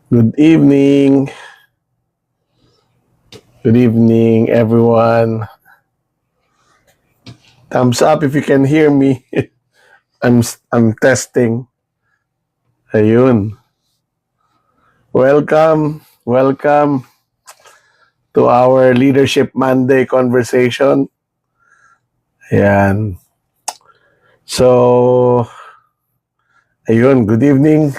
Good evening. Good evening, everyone. Thumbs up if you can hear me. I'm testing. Ayun. Welcome to our Leadership Monday conversation. Ayan. So, ayun, good evening.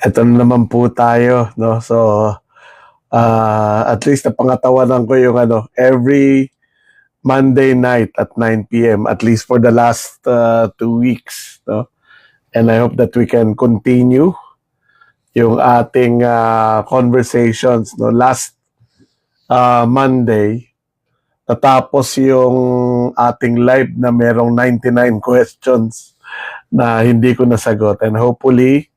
Ito na naman po tayo, no? So, at least napangatawanan ko yung every Monday night at 9 p.m. at least for the last 2 weeks, no? And I hope that we can continue yung ating conversations. No? Last Monday, natapos yung ating live na merong 99 questions na hindi ko nasagot. And hopefully,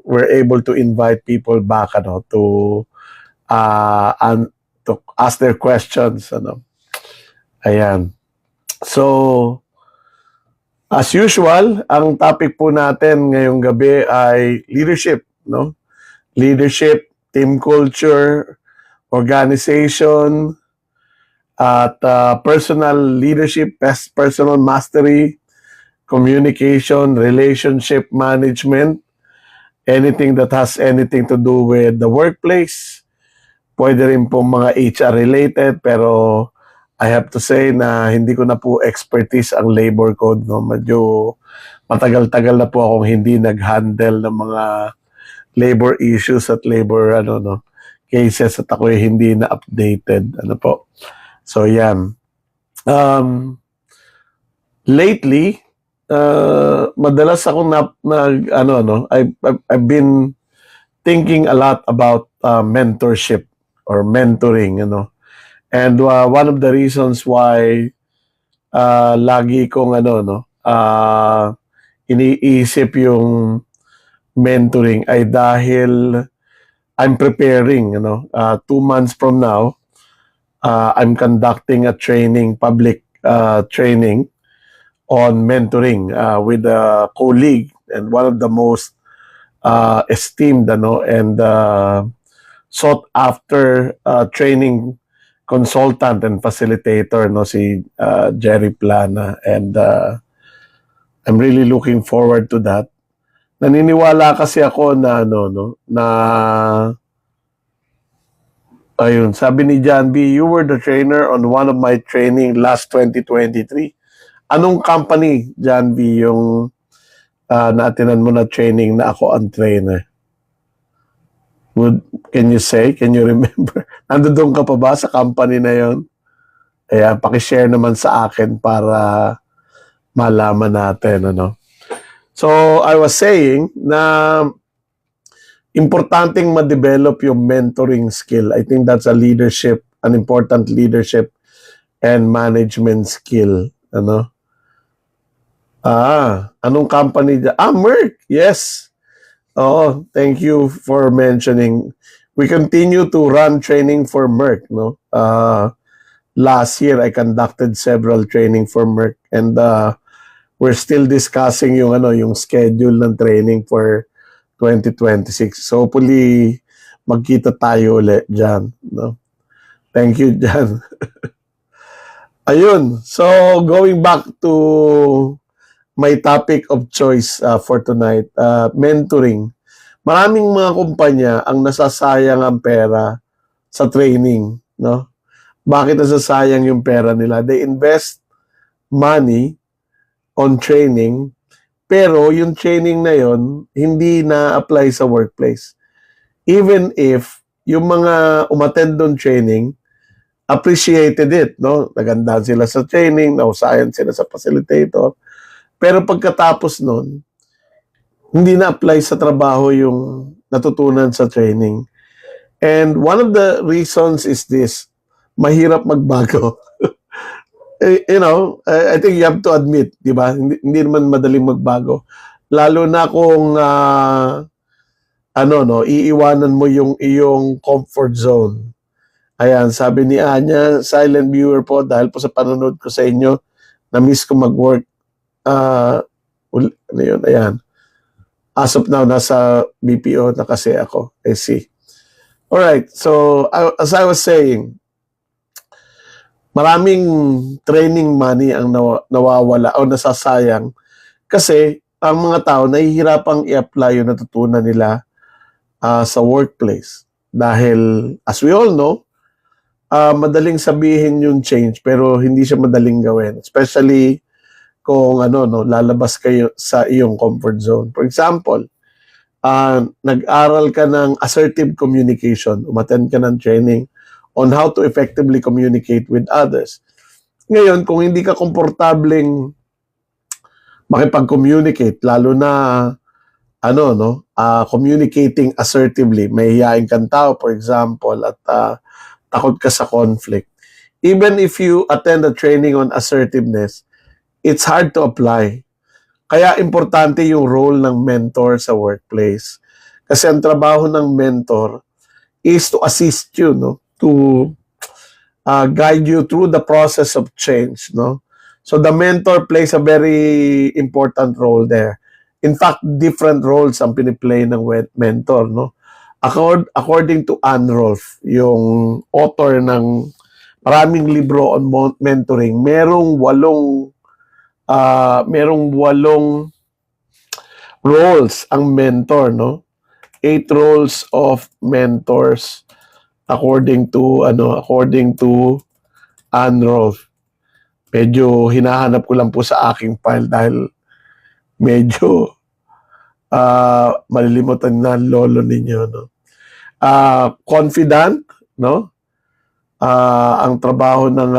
we're able to invite people back to ask their questions. Ayan. So, as usual, ang topic po natin ngayong gabi ay leadership, no? Leadership, team culture, organization, at personal leadership, personal mastery, communication, relationship management, anything that has anything to do with the workplace. Pwede rin po mga HR related, pero I have to say na hindi ko na po expertise ang labor code, no? Medyo matagal-tagal na po akong hindi nag-handle ng mga labor issues at labor cases at ako hindi na updated po. So yan. Lately, madalas akong I've been thinking a lot about mentorship or mentoring, And one of the reasons why lagi kong iniisip yung mentoring ay dahil I'm preparing, 2 months from now, I'm conducting a public training on mentoring with a colleague and one of the most esteemed and sought after training consultant and facilitator, si Jerry Plana, and I'm really looking forward to that. Naniniwala kasi ako na na ayun, sabi ni John B, you were the trainer on one of my training last 2023. Anong company, John B, yung naatinan mo na training na ako ang trainer? Can you say? Can you remember? Nandoon ka pa ba sa company na yon? Kaya pakishare naman sa akin para malaman natin. So, I was saying na importanteng ma-develop yung mentoring skill. I think that's an important leadership and management skill. Anong company dyan? Merck, yes. Oh, thank you for mentioning. We continue to run training for Merck, no? Last year I conducted several training for Merck, and we're still discussing yung schedule ng training for 2026. So hopefully magkita tayo ulit diyan, no? Thank you, Jan. Ayun. So going back to my topic of choice for tonight, mentoring. Maraming mga kumpanya ang nasasayang ang pera sa training, no? Bakit nasasayang yung pera nila? They invest money on training, pero yung training na yon hindi na-apply sa workplace. Even if yung mga umattend doon training appreciated it, no? Naganda sila sa training, nausayan sila sa facilitator. Pero pagkatapos nun, hindi na-apply sa trabaho yung natutunan sa training. And one of the reasons is this, mahirap magbago. I think you have to admit, di ba? Hindi naman madaling magbago. Lalo na kung, iiwanan mo yung iyong comfort zone. Ayan, sabi ni Anya, silent viewer po, dahil po sa panonood ko sa inyo, na-miss ko mag-work. Ayan. As of now, nasa BPO na kasi ako. I see. Alright, so as I was saying, maraming training money ang nawawala o nasasayang kasi ang mga tao nahihirapang i-apply yung natutunan nila sa workplace. Dahil, as we all know, madaling sabihin yung change pero hindi siya madaling gawin. Especially kung lalabas kayo sa iyong comfort zone. For example, nag-aral ka ng assertive communication, umattend ka ng training on how to effectively communicate with others. Ngayon, kung hindi ka komportableng makipag-communicate, lalo na communicating assertively, may hiyain kang tao, for example, at takot ka sa conflict. Even if you attend a training on assertiveness, it's hard to apply. Kaya importante yung role ng mentor sa workplace. Kasi ang trabaho ng mentor is to assist you, to guide you through the process of change, So the mentor plays a very important role there. In fact, different roles ang piniplay ng mentor, According to Ann Rolfe, yung author ng maraming libro on mentoring, merong walong roles ang mentor, 8 roles of mentors according to Ann Rolfe. Medyo hinahanap ko lang po sa aking file dahil medyo malilimutan na lolo ninyo, confident, ang trabaho ng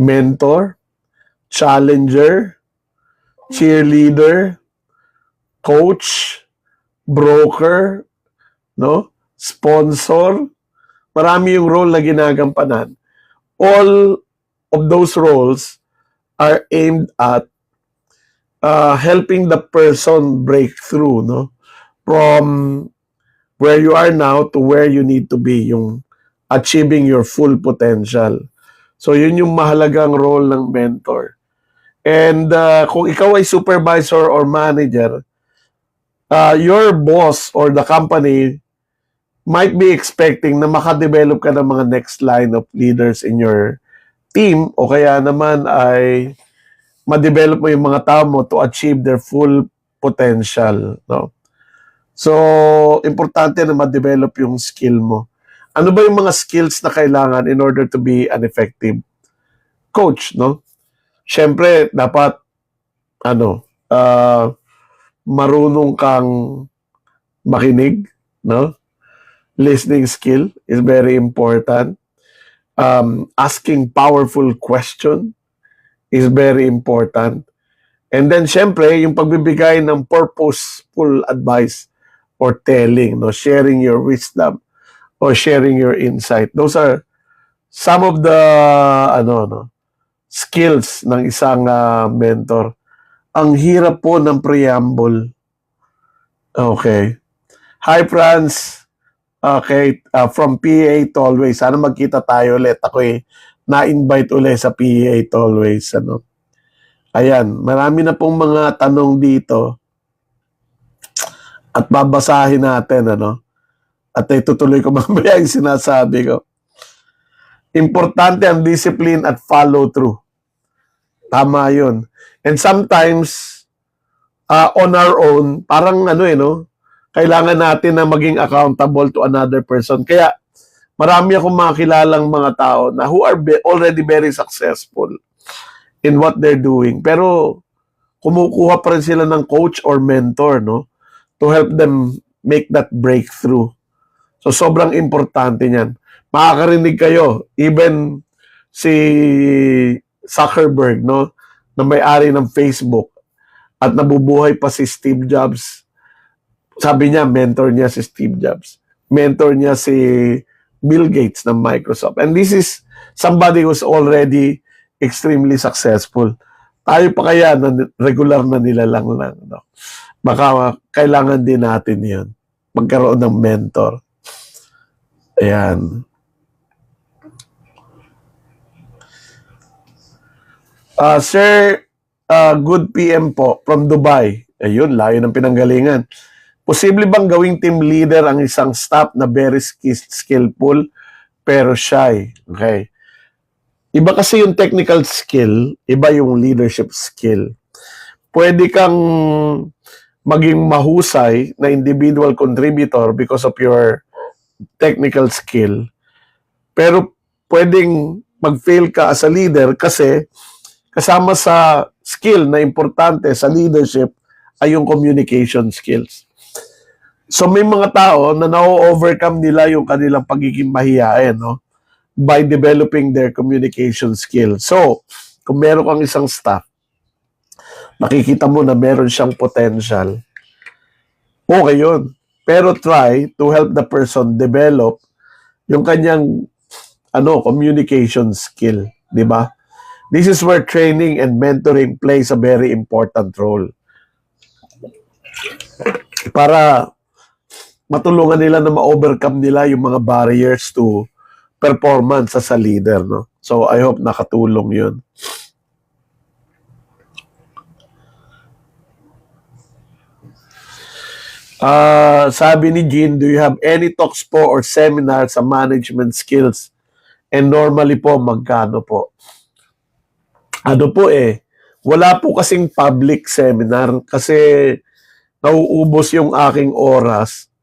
mentor, challenger, cheerleader, coach, broker, sponsor. Marami yung role na ginagampanan. All of those roles are aimed at helping the person break through, from where you are now to where you need to be, yung achieving your full potential. So yun yung mahalagang role ng mentor. And kung ikaw ay supervisor or manager, your boss or the company might be expecting na makadevelop ka ng mga next line of leaders in your team o kaya naman ay ma-develop mo yung mga tao mo to achieve their full potential, So, importante na ma-develop yung skill mo. Ano ba yung mga skills na kailangan in order to be an effective coach, Siyempre, dapat marunong kang makinig, Listening skill is very important. Asking powerful question is very important. And then, syempre, yung pagbibigay ng purposeful advice or telling, sharing your wisdom or sharing your insight. Those are some of the skills ng isang mentor. Ang hirap po ng preamble. Okay. Hi, Franz. Okay, from PA Tollways. Sana magkita tayo ulit. Ako na-invite ulit sa PA Tollways. Ayan, marami na pong mga tanong dito. At babasahin natin, At itutuloy ko mamaya yung sinasabi ko. Importante ang discipline at follow through. Tama yun. And sometimes, on our own, parang kailangan natin na maging accountable to another person. Kaya, marami akong makilalang mga tao na who are already very successful in what they're doing. Pero, kumukuha pa rin sila ng coach or mentor, to help them make that breakthrough. So, sobrang importante niyan. Makakarinig kayo, even si Zuckerberg, na may-ari ng Facebook at nabubuhay pa si Steve Jobs. Sabi niya, mentor niya si Steve Jobs. Mentor niya si Bill Gates ng Microsoft. And this is somebody who's already extremely successful. Tayo pa kaya na regular na nilalang lang, Baka kailangan din natin yan. Magkaroon ng mentor. Ayan. Sir, good PM po from Dubai. Ayun, layo ng pinanggalingan. Posible bang gawing team leader ang isang staff na very skillful pero shy? Okay. Iba kasi yung technical skill, iba yung leadership skill. Pwede kang maging mahusay na individual contributor because of your technical skill. Pero pwedeng mag-fail ka as a leader kasi kasama sa skill na importante sa leadership ay yung communication skills. So may mga tao na na-overcome nila yung kanilang pagiging mahiyain, no? By developing their communication skills. So, kung meron kang isang staff, nakikita mo na meron siyang potential, okay yun. Pero try to help the person develop yung kanyang communication skill, di ba? This is where training and mentoring plays a very important role. Para matulungan nila na ma-overcome nila yung mga barriers to performance as a leader, no? So, I hope nakatulong yun. Sabi ni Jean, do you have any talks po or seminars sa management skills? And normally po, magkano po? Wala po kasing public seminar kasi nauubos yung aking oras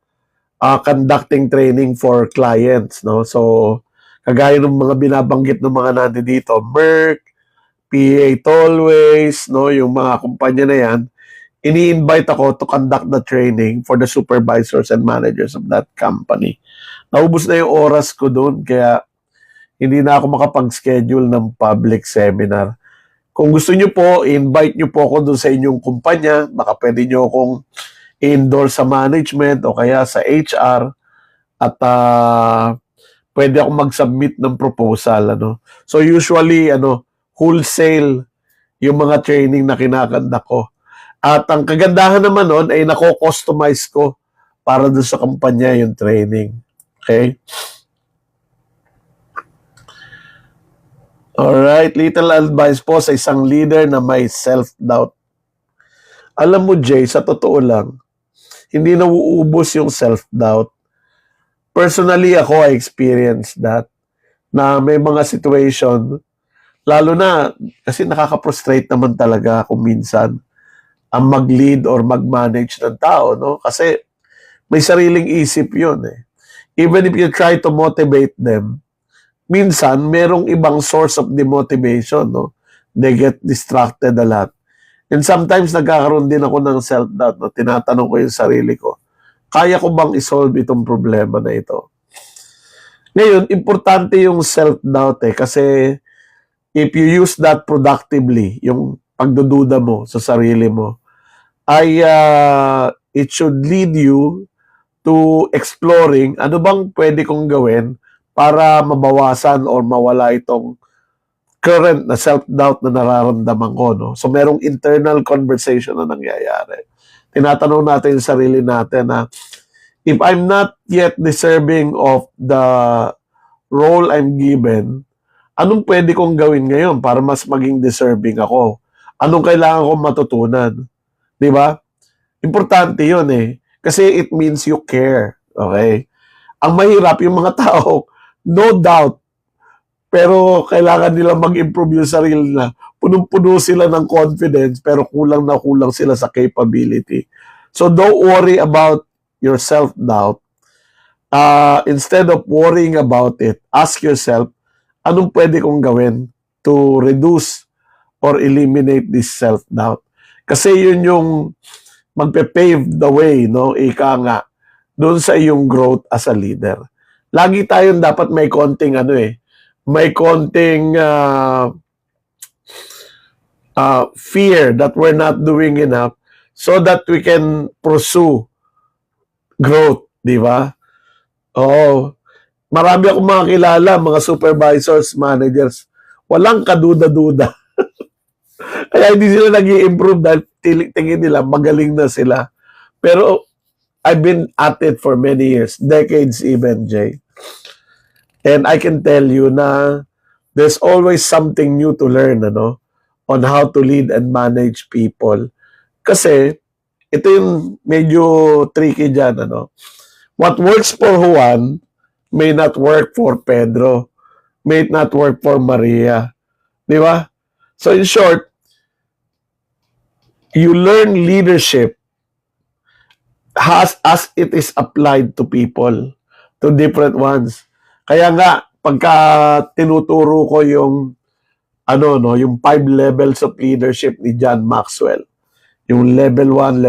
conducting training for clients, no? So, kagaya ng mga binabanggit ng mga natin dito, Merck, PA Tollways, no, yung mga kumpanya na yan, ini-invite ako to conduct the training for the supervisors and managers of that company. Naubos na yung oras ko doon, kaya hindi na ako makapag-schedule ng public seminar. Kung gusto nyo po, invite nyo po ako doon sa inyong kumpanya, baka pwede nyo akong i-endorse sa management o kaya sa HR at pwede akong mag-submit ng proposal. So usually, wholesale yung mga training na kinakanda ko. At ang kagandahan naman nun ay nako-customize ko para doon sa kumpanya yung training. Okay? Alright, little advice po sa isang leader na may self-doubt. Alam mo, Jay, sa totoo lang, hindi nauubos yung self-doubt. Personally, ako, I experienced that. Na may mga situation, lalo na, kasi nakaka-frustrate naman talaga kung minsan ang mag-lead or mag-manage ng tao, no? Kasi may sariling isip yun eh. Even if you try to motivate them, minsan, merong ibang source of demotivation, no? They get distracted a lot. And sometimes, nagkakaroon din ako ng self-doubt, no? Tinatanong ko yung sarili ko, kaya ko bang isolve itong problema na ito? Ngayon, importante yung self-doubt eh, kasi if you use that productively, yung pagdududa mo sa sarili mo, ay it should lead you to exploring ano bang pwede kong gawin para mabawasan or mawala itong current na self-doubt na nararamdaman ko, no? So, merong internal conversation na nangyayari. Tinatanong natin yung sarili natin na if I'm not yet deserving of the role I'm given, anong pwede kong gawin ngayon para mas maging deserving ako? Anong kailangan kong matutunan? Di ba? Importante yun eh. Kasi it means you care. Okay? Ang mahirap yung mga tao, no doubt, pero kailangan nila mag-improve yung sarili na. Punong-puno sila ng confidence, pero kulang na kulang sila sa capability. So don't worry about your self-doubt. Instead of worrying about it, ask yourself, anong pwede kong gawin to reduce or eliminate this self-doubt? Kasi yun yung magpe-pave the way, no? Ika nga, doon sa iyong growth as a leader. Lagi tayong dapat may konting may konting fear that we're not doing enough so that we can pursue growth, di ba? Oo. Marami akong mga kilala, mga supervisors, managers, walang kaduda-duda. Kaya hindi sila nag-i-improve dahil tingin nila magaling na sila. Pero I've been at it for many years, decades even, Jay. And I can tell you na there's always something new to learn, on how to lead and manage people. Kasi ito yung medyo tricky dyan, ano. What works for Juan may not work for Pedro, may not work for Maria. Di ba? So in short, you learn leadership as it is applied to people, to different ones. Kaya nga, pagka tinuturo ko yung yung 5 levels of leadership ni John Maxwell. Yung level 1,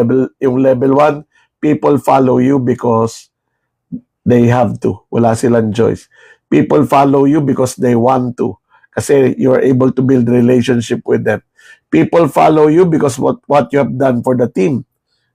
people follow you because they have to. Wala silang choice. People follow you because they want to. Kasi you're able to build relationship with them. People follow you because what you have done for the team.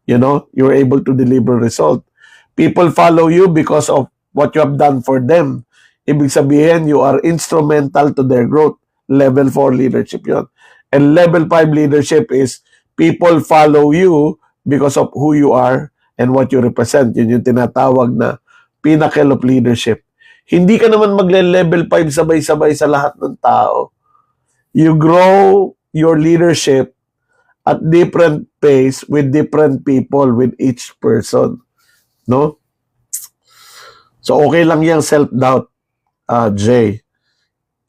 You know, you're able to deliver result. People follow you because of what you have done for them. Ibig sabihin, you are instrumental to their growth. Level 4 leadership yon. And level 5 leadership is people follow you because of who you are and what you represent. Yun yung tinatawag na pinnacle of leadership. Hindi ka naman magle-level 5 sabay-sabay sa lahat ng tao. You grow your leadership at different pace with different people, with each person. No? So, okay lang yung self-doubt, Jay.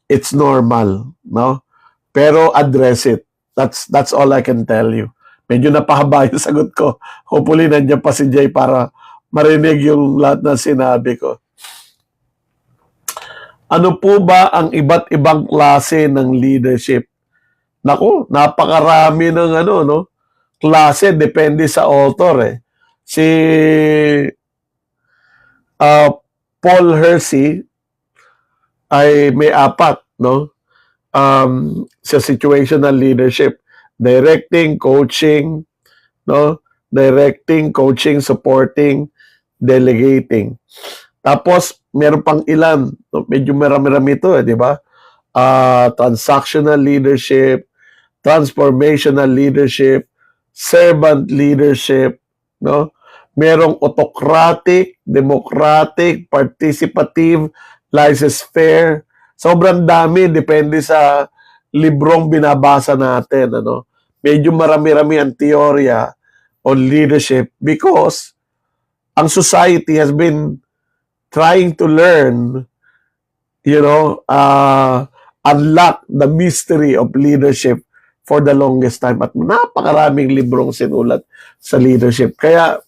It's normal, no? Pero address it. That's all I can tell you. Medyo napahaba yung sagot ko. Hopefully, nandiyan pa si Jay para marinig yung lahat na sinabi ko. Ano po ba ang iba't ibang klase ng leadership? Naku, napakarami ng klase, depende sa author eh. Si Paul Hersey ay may 4, no? Sa situational leadership, directing, coaching, no? Directing, coaching, supporting, delegating. Tapos meron pang ilan, no? Medyo marami-rami ito, di ba? Transactional leadership, transformational leadership, servant leadership, no? Merong autocratic, democratic, participative, laissez-faire. Sobrang dami, depende sa librong binabasa natin, ano? Medyo marami-rami ang teorya on leadership because ang society has been trying to learn, unlock the mystery of leadership for the longest time. At napakaraming librong sinulat sa leadership. Kaya,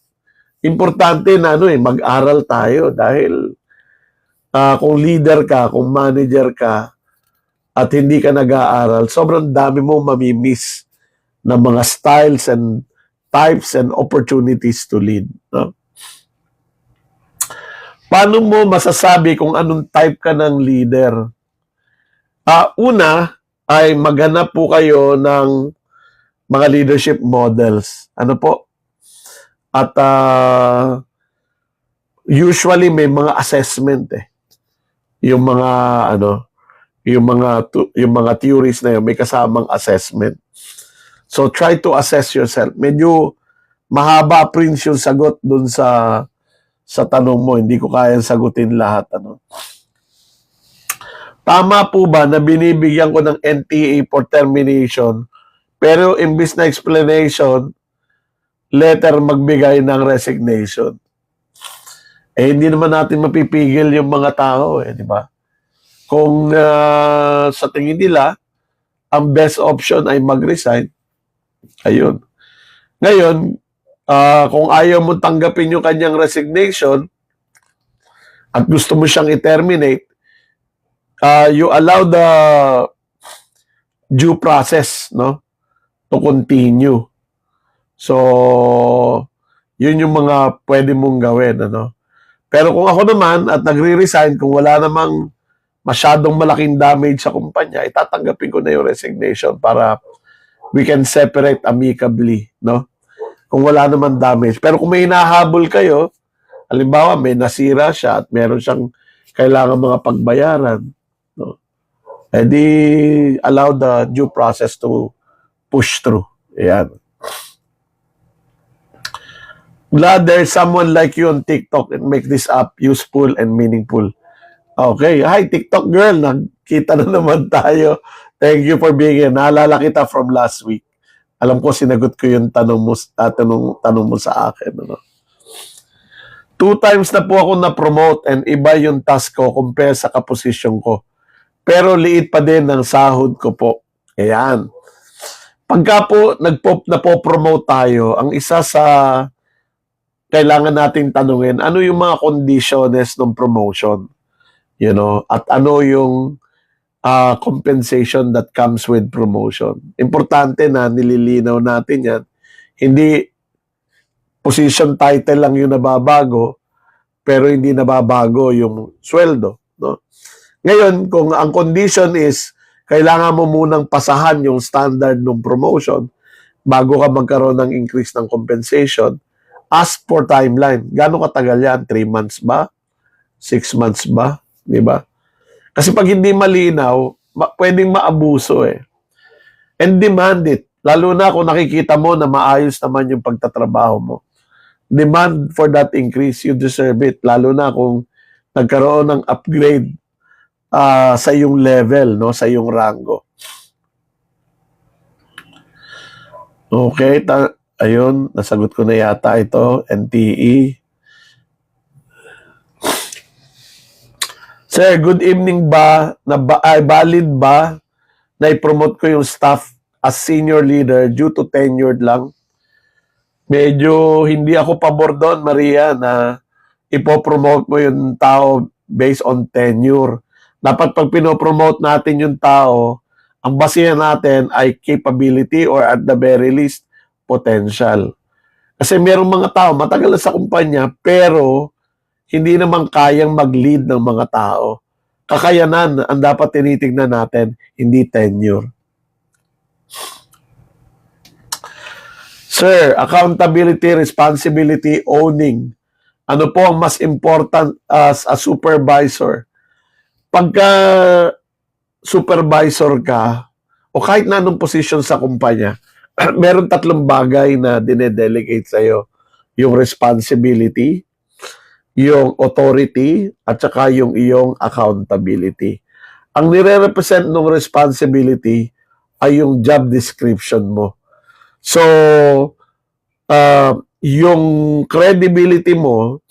importante na mag-aral tayo dahil kung leader ka, kung manager ka, at hindi ka nag-aaral, sobrang dami mong mamimiss na mga styles and types and opportunities to lead. No? Paano mo masasabi kung anong type ka ng leader? Una ay maghanap po kayo ng mga leadership models. Ano po? At usually may mga assessment eh. Yung mga theories na yun, may kasamang assessment. So try to assess yourself. Medyo mahaba, Prince, yung sagot dun sa tanong mo. Hindi ko kayang sagutin lahat. Tama po ba na binibigyan ko ng NTA for termination, pero imbis na explanation, letter magbigay ng resignation? Hindi naman natin mapipigil yung mga tao, di ba? Kung sa tingin nila, ang best option ay mag-resign, ayun. Ngayon, kung ayaw mo tanggapin yung kanyang resignation at gusto mo siyang i-terminate, you allow the due process, no, to continue. So, yun yung mga pwede mong gawin, ano. Pero kung ako naman at nagre-resign, kung wala namang masyadong malaking damage sa kumpanya, itatanggapin ko na yung resignation para we can separate amicably, no? Kung wala naman damage. Pero kung may hinahabol kayo, halimbawa may nasira siya at meron siyang kailangan mga pagbayaran, no? Allow the due process to push through. Ayan. Glad there's someone like you on TikTok and make this app useful and meaningful. Okay. Hi, TikTok girl. Nagkita na naman tayo. Thank you for being here. Naalala kita from last week. Alam ko sinagot ko yung tanong mo sa akin. Ano? 2 times na po ako na-promote and iba yung task ko compare sa kaposisyon ko. Pero liit pa din ang sahod ko po. Ayan. Pagka po napo-promote tayo, ang isa sa kailangan nating tanungin, ano yung mga conditions ng promotion? You know, at ano yung compensation that comes with promotion. Importante na nililinaw natin yan. Hindi position title lang yung nababago, pero hindi nababago yung sweldo. No? Ngayon, kung ang condition is kailangan mo munang pasahan yung standard ng promotion bago ka magkaroon ng increase ng compensation, ask for timeline. Gano'ng katagal yan? 3 months ba? 6 months ba? Di ba? Kasi pag hindi malinaw, pwedeng maabuso eh. And demand it. Lalo na kung nakikita mo na maayos naman yung pagtatrabaho mo. Demand for that increase, you deserve it. Lalo na kung nagkaroon ng upgrade sa iyong level, no, sa iyong rango. Okay, ayun, nasagot ko na yata ito, NTE. Sir, good evening ba? Valid ba na i-promote ko yung staff as senior leader due to tenured lang? Medyo hindi ako pabor doon, Maria, na ipopromote mo yung tao based on tenure. Dapat pag pinopromote natin yung tao, ang basihan natin ay capability or at the very least, potential. Kasi merong mga tao, matagal na sa kumpanya, pero hindi naman kayang mag-lead ng mga tao. Kakayanan ang dapat tinitingnan natin, hindi tenure. Sir, accountability, responsibility, owning. Ano po ang mas important as a supervisor? Pagka supervisor ka, o kahit na anong position sa kumpanya, meron 3 bagay na dinedelegate sa'yo. Yung responsibility, yung authority, at saka yung iyong accountability. Ang nire-represent ng responsibility ay yung job description mo. So, yung credibility mo,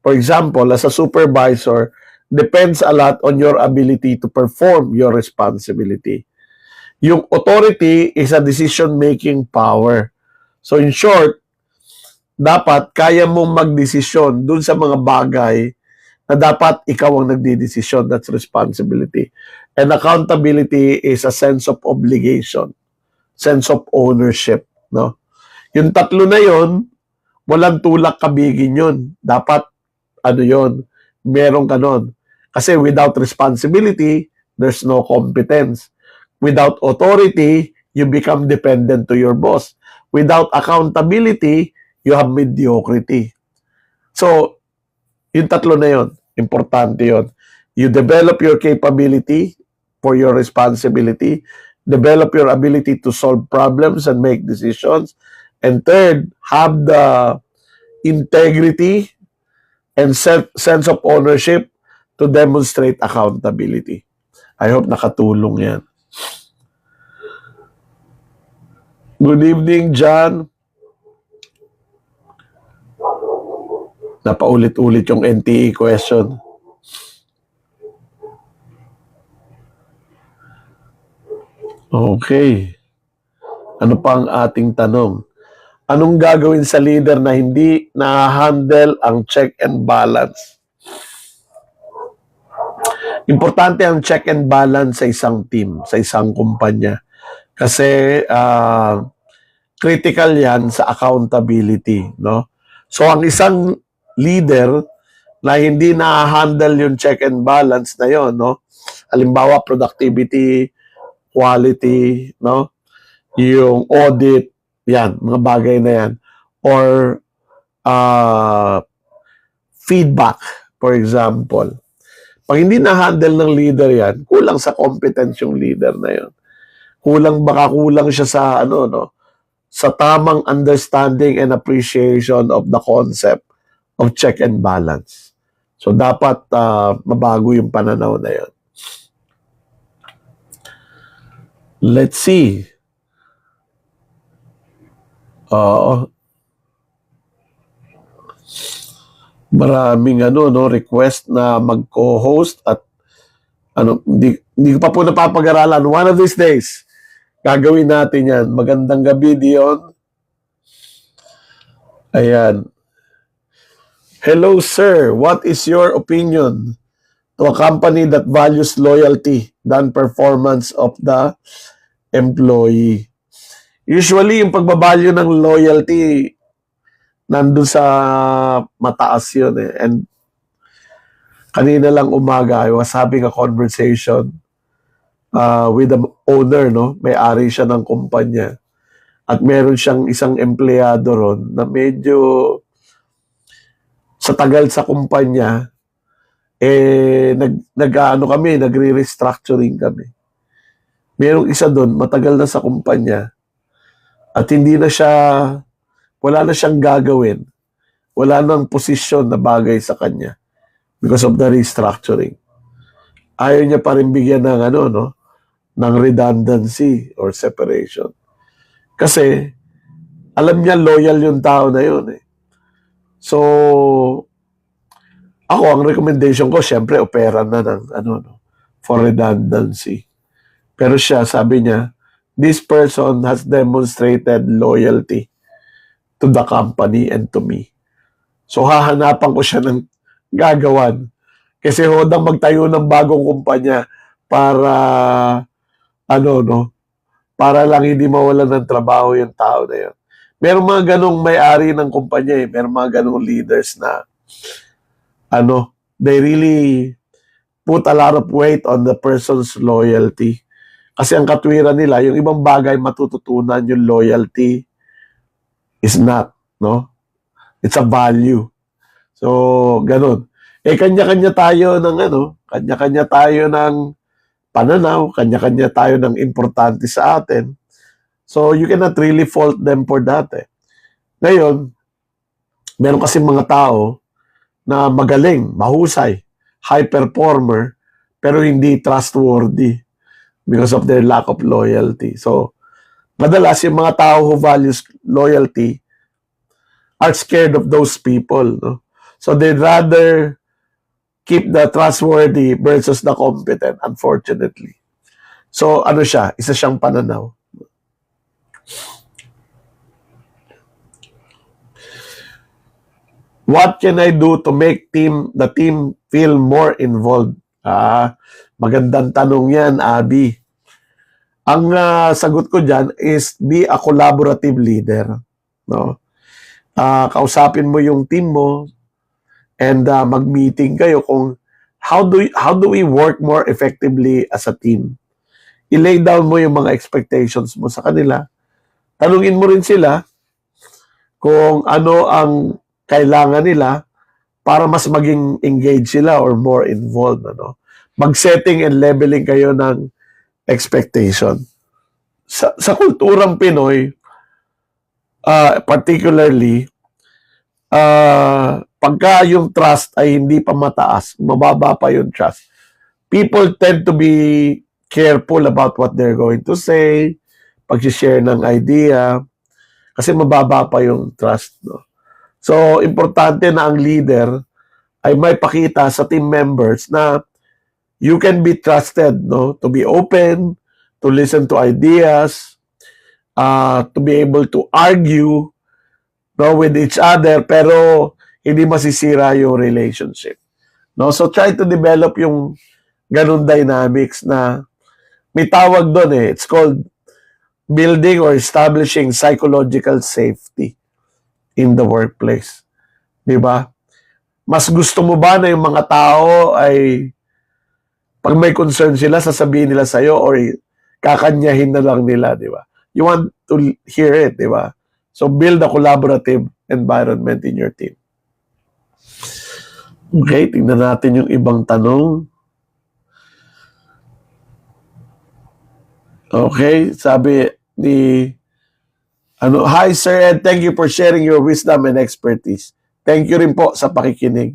for example, as a supervisor, depends a lot on your ability to perform your responsibility. Yung authority is a decision-making power. So, in short, dapat kaya mong magdesisyon dun sa mga bagay na dapat ikaw ang nagdidesisyon. That's responsibility. And accountability is a sense of obligation, sense of ownership, no? Yung 3 na yon, walang tulak kabigin yun. Dapat, meron ka nun. Kasi without responsibility, there's no competence. Without authority, you become dependent to your boss. Without accountability, you have mediocrity. So, yung 3 na yon, importante yon. You develop your capability for your responsibility, develop your ability to solve problems and make decisions, and third, have the integrity and sense of ownership to demonstrate accountability. I hope nakatulong yan. Good evening, John. Napaulit-ulit yung NTE question. Okay. Ano pa ang ating tanong? Anong gagawin sa leader na hindi na-handle ang check and balance? Importante ang check and balance sa isang team, sa isang kumpanya. Kasi critical yan sa accountability, no? So ang isang leader na hindi na-handle yung check and balance na yon, no? Halimbawa productivity, quality, no? Yung audit, yan, mga bagay na yan. Or feedback, for example. Pag hindi na-handle ng leader yan, kulang sa competence yung leader na yon. Kulang siya sa sa tamang understanding and appreciation of the concept of check and balance. So dapat mabago yung pananaw na yon. Let's see. Oo. Maraming request na mag-co-host at hindi ko pa po napapag-aralan. One of these days, gagawin natin yan. Magandang gabi, Dion. Ayan. Hello, sir. What is your opinion to a company that values loyalty than performance of the employee? Usually, yung pagbabalyo ng loyalty, nandun sa mataas yun eh. And kanina lang umaga, I was having a conversation with the owner, no? May-ari siya ng kumpanya. At meron siyang isang empleyado ron na medyo sa tagal sa kumpanya, nagre-restructuring kami. Merong isa doon, matagal na sa kumpanya, at wala na siyang gagawin. Wala nang posisyon na bagay sa kanya because of the restructuring. Ayaw niya pa rin bigyan ng ng redundancy or separation. Kasi alam niya loyal yung tao na yun eh. So ako, ang recommendation ko, syempre opera na ng for redundancy. Pero siya, sabi niya, this person has demonstrated loyalty to the company and to me. So hahanapan ko siya ng gagawan. Kasi hodang magtayo ng bagong kumpanya para para lang hindi mawalan ng trabaho yung tao na yun. Merong mga ganong may-ari ng kumpanya eh. Merong mga ganong leaders na they really put a lot of weight on the person's loyalty. Kasi ang katwiran nila, yung ibang bagay matututunan, yung loyalty is not, no? It's a value. So, ganun. Kanya-kanya tayo ng kanya-kanya tayo ng pananaw, kanya-kanya tayo ng importante sa atin. So, you cannot really fault them for that eh. Ngayon, meron kasi mga tao na magaling, mahusay, high performer, pero hindi trustworthy because of their lack of loyalty. So, madalas yung mga tao who values loyalty are scared of those people, no? So, they'd rather keep the trustworthy versus the competent, unfortunately. So, siya? Isa siyang pananaw. What can I do to make the team feel more involved? Magandang tanong yan, Abby. Ang sagot ko dyan is be a collaborative leader. No? Kausapin mo yung team mo and mag-meeting kayo kung how do we work more effectively as a team. I-lay down mo yung mga expectations mo sa kanila. Tanungin mo rin sila kung ano ang kailangan nila para mas maging engaged sila or more involved. Mag-setting and leveling kayo ng expectation. Sa kulturang Pinoy, particularly, pagka yung trust ay hindi pa mataas, mababa pa yung trust, people tend to be careful about what they're going to say, pag-share ng idea, kasi mababa pa yung trust. No? So, importante na ang leader ay may pakita sa team members na you can be trusted, no? To be open, to listen to ideas, to be able to argue, no, with each other, pero hindi masisira yung relationship. No? So, try to develop yung ganun dynamics na may tawag doon eh. It's called building or establishing psychological safety in the workplace. Diba? Mas gusto mo ba na yung mga tao ay pag may concern sila, sasabihin nila sa'yo or kakanyahin na lang nila, diba? You want to hear it, diba? So, build a collaborative environment in your team. Okay, tingnan natin yung ibang tanong. Okay, sabi ni hi Sir Ed, thank you for sharing your wisdom and expertise. Thank you rin po sa pakikinig.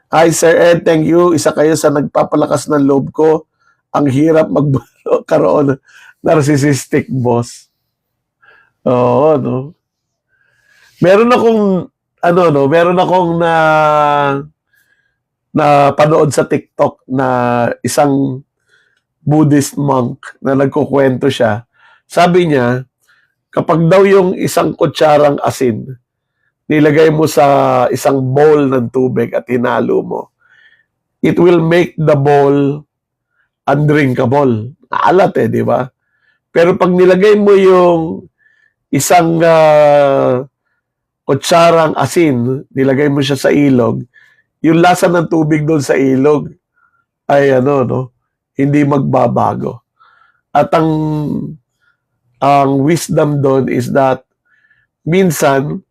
Hi Sir Ed, thank you. Isa kayo sa nagpapalakas ng loob ko. Ang hirap magkaroon ng narcissistic boss. Oo, no? Meron akong, meron akong na panood sa TikTok na isang Buddhist monk na nagkukwento siya. Sabi niya, kapag daw yung isang kutsarang asin, nilagay mo sa isang bowl ng tubig at hinalo mo, it will make the bowl undrinkable. Alat di ba? Pero pag nilagay mo yung isang kutsarang asin, nilagay mo siya sa ilog, yung lasa ng tubig doon sa ilog ay hindi magbabago. At ang wisdom doon is that minsan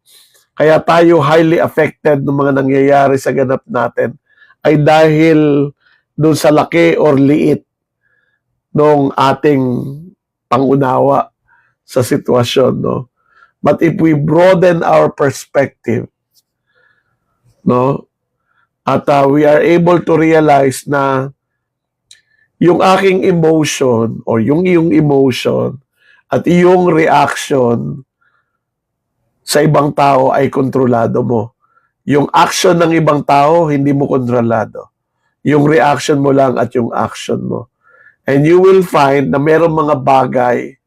kaya tayo highly affected ng mga nangyayari sa ganap natin ay dahil doon sa laki or liit ng ating pangunawa sa sitwasyon, no? But if we broaden our perspective, no, at we are able to realize na yung aking emotion or yung iyong emotion at iyong reaction sa ibang tao ay kontrolado mo. Yung action ng ibang tao, hindi mo kontrolado. Yung reaction mo lang at yung action mo. And you will find na merong mga bagay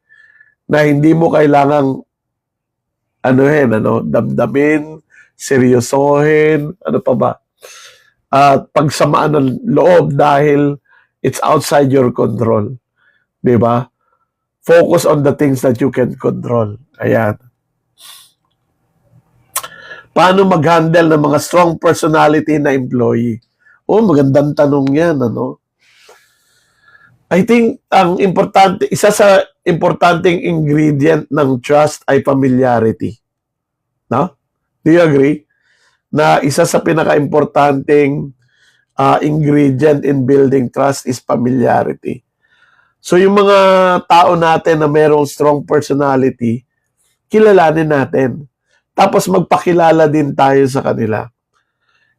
na hindi mo kailangang damdamin, seryosohin, ano pa ba? At pagsamaan ng loob dahil it's outside your control. Di ba? Focus on the things that you can control. Ayan. Paano mag-handle ng mga strong personality na employee? Magandang tanong yan, I think isa sa importanteng ingredient ng trust ay familiarity. No? Do you agree? Na isa sa pinaka-importanteng ingredient in building trust is familiarity. So yung mga tao natin na mayroong strong personality, kilalanin natin. Tapos magpakilala din tayo sa kanila.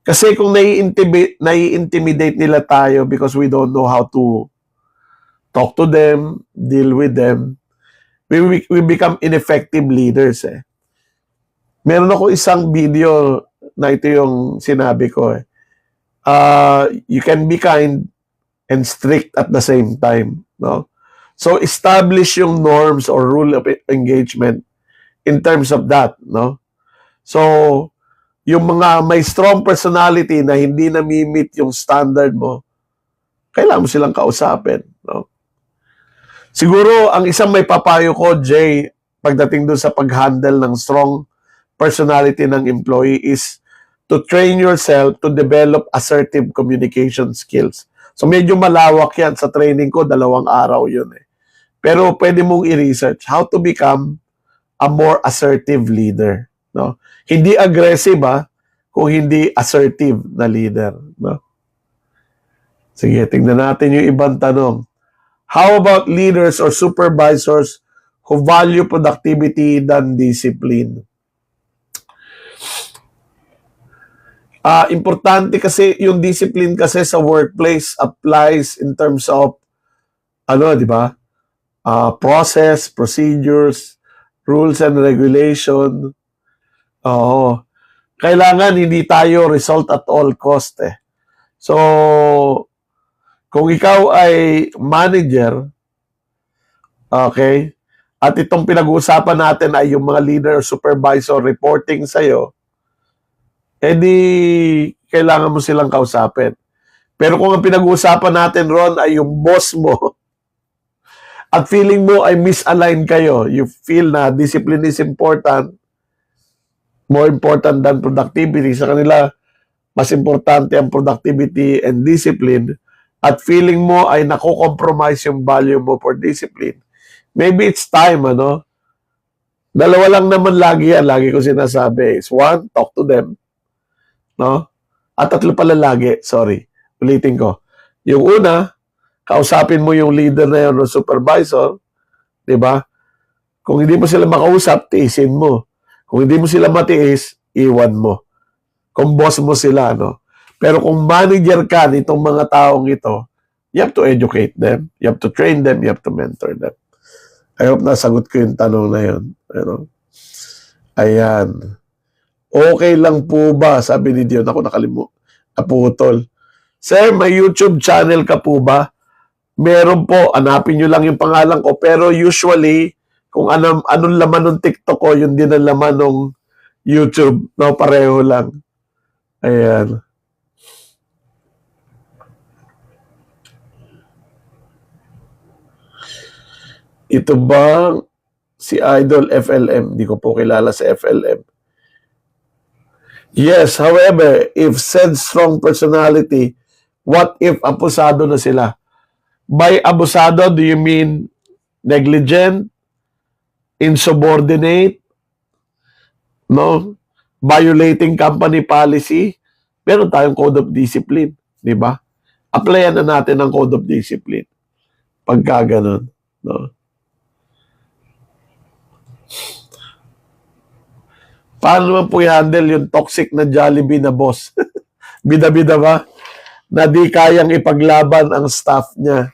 Kasi kung nai-intimidate nila tayo because we don't know how to talk to them, deal with them, we become ineffective leaders. Meron ako isang video na ito yung sinabi ko. You can be kind and strict at the same time. No? So establish yung norms or rule of engagement in terms of that. No? So, yung mga may strong personality na hindi nami-meet yung standard mo, kailangan mo silang kausapin. No? Siguro, ang isang may papayo ko, Jay, pagdating doon sa pag-handle ng strong personality ng employee is to train yourself to develop assertive communication skills. So, medyo malawak yan. Sa training ko, 2 araw yun. Pero pwede mong i-research how to become a more assertive leader. No? Hindi aggressive kung hindi assertive na leader. No? Sige, tingnan natin yung ibang tanong. How about leaders or supervisors who value productivity than discipline? Importante kasi yung discipline kasi sa workplace applies in terms of di ba? Process, procedures, rules and regulation. Kailangan hindi tayo result at all cost. So, kung ikaw ay manager, okay, at itong pinag-uusapan natin ay yung mga leader or supervisor reporting sa'yo, edi kailangan mo silang kausapin. Pero kung ang pinag-uusapan natin ron ay yung boss mo, at feeling mo ay misalign kayo, you feel na discipline is important, more important than productivity. Sa kanila, mas importante ang productivity and discipline, at feeling mo ay nako-compromise yung value mo for discipline. Maybe it's time, Dalawa lang naman lagi yan. Lagi ko sinasabi is, 1, talk to them. No? At 3 pala lagi. Sorry. Ulitin ko. Yung una, kausapin mo yung leader na yun o supervisor. Diba? Kung hindi mo sila makausap, tiisin mo. Kung hindi mo sila matiis, iwan mo. Kung boss mo sila, Pero kung manager ka nitong mga taong ito, you have to educate them, you have to train them, you have to mentor them. I hope nasagot ko yung tanong na yun. Ayan. Okay lang po ba? Sabi ni Dion, ako naputol. Sir, may YouTube channel ka po ba? Meron po, hanapin nyo lang yung pangalan ko. Pero usually, kung anong laman ng TikTok ko, yun din ang laman ng YouTube. No, pareho lang. Ayan. Ito ba si Idol FLM? Hindi ko po kilala si FLM. Yes, however, if said strong personality, what if abusado na sila? By abusado, do you mean negligent, insubordinate, no? Violating company policy? Meron tayong code of discipline, di ba? Applyan na natin ang code of discipline. Pagka ganun, no? Paano naman po i-handle yung toxic na Jollibee na boss? Bida-bida ba? Na di kayang ipaglaban ang staff niya.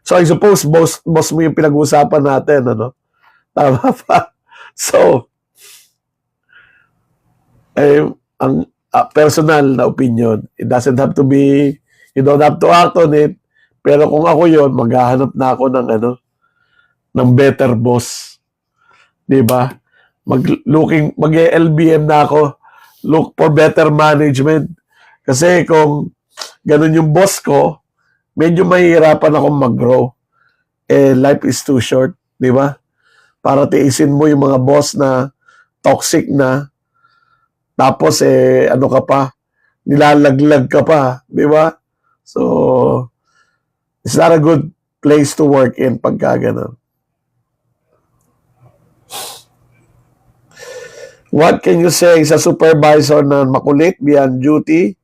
So I suppose boss mo yung pinag-uusapan natin, ano? Tama pa. So, ang personal na opinion, it doesn't have to be, you don't have to act on it, pero kung ako yon, maghahanap na ako ng better boss. 'Di ba? Mag-LBM na ako, look for better management. Kasi kung ganun yung boss ko, medyo mahihirapan akong mag-grow. Life is too short, 'di ba? Para tiisin mo yung mga boss na toxic na, tapos ano ka pa, nilalaglag ka pa, 'di ba? So, it's not a good place to work in pagka ganun. What can you say sa supervisor na makulit, beyond duty?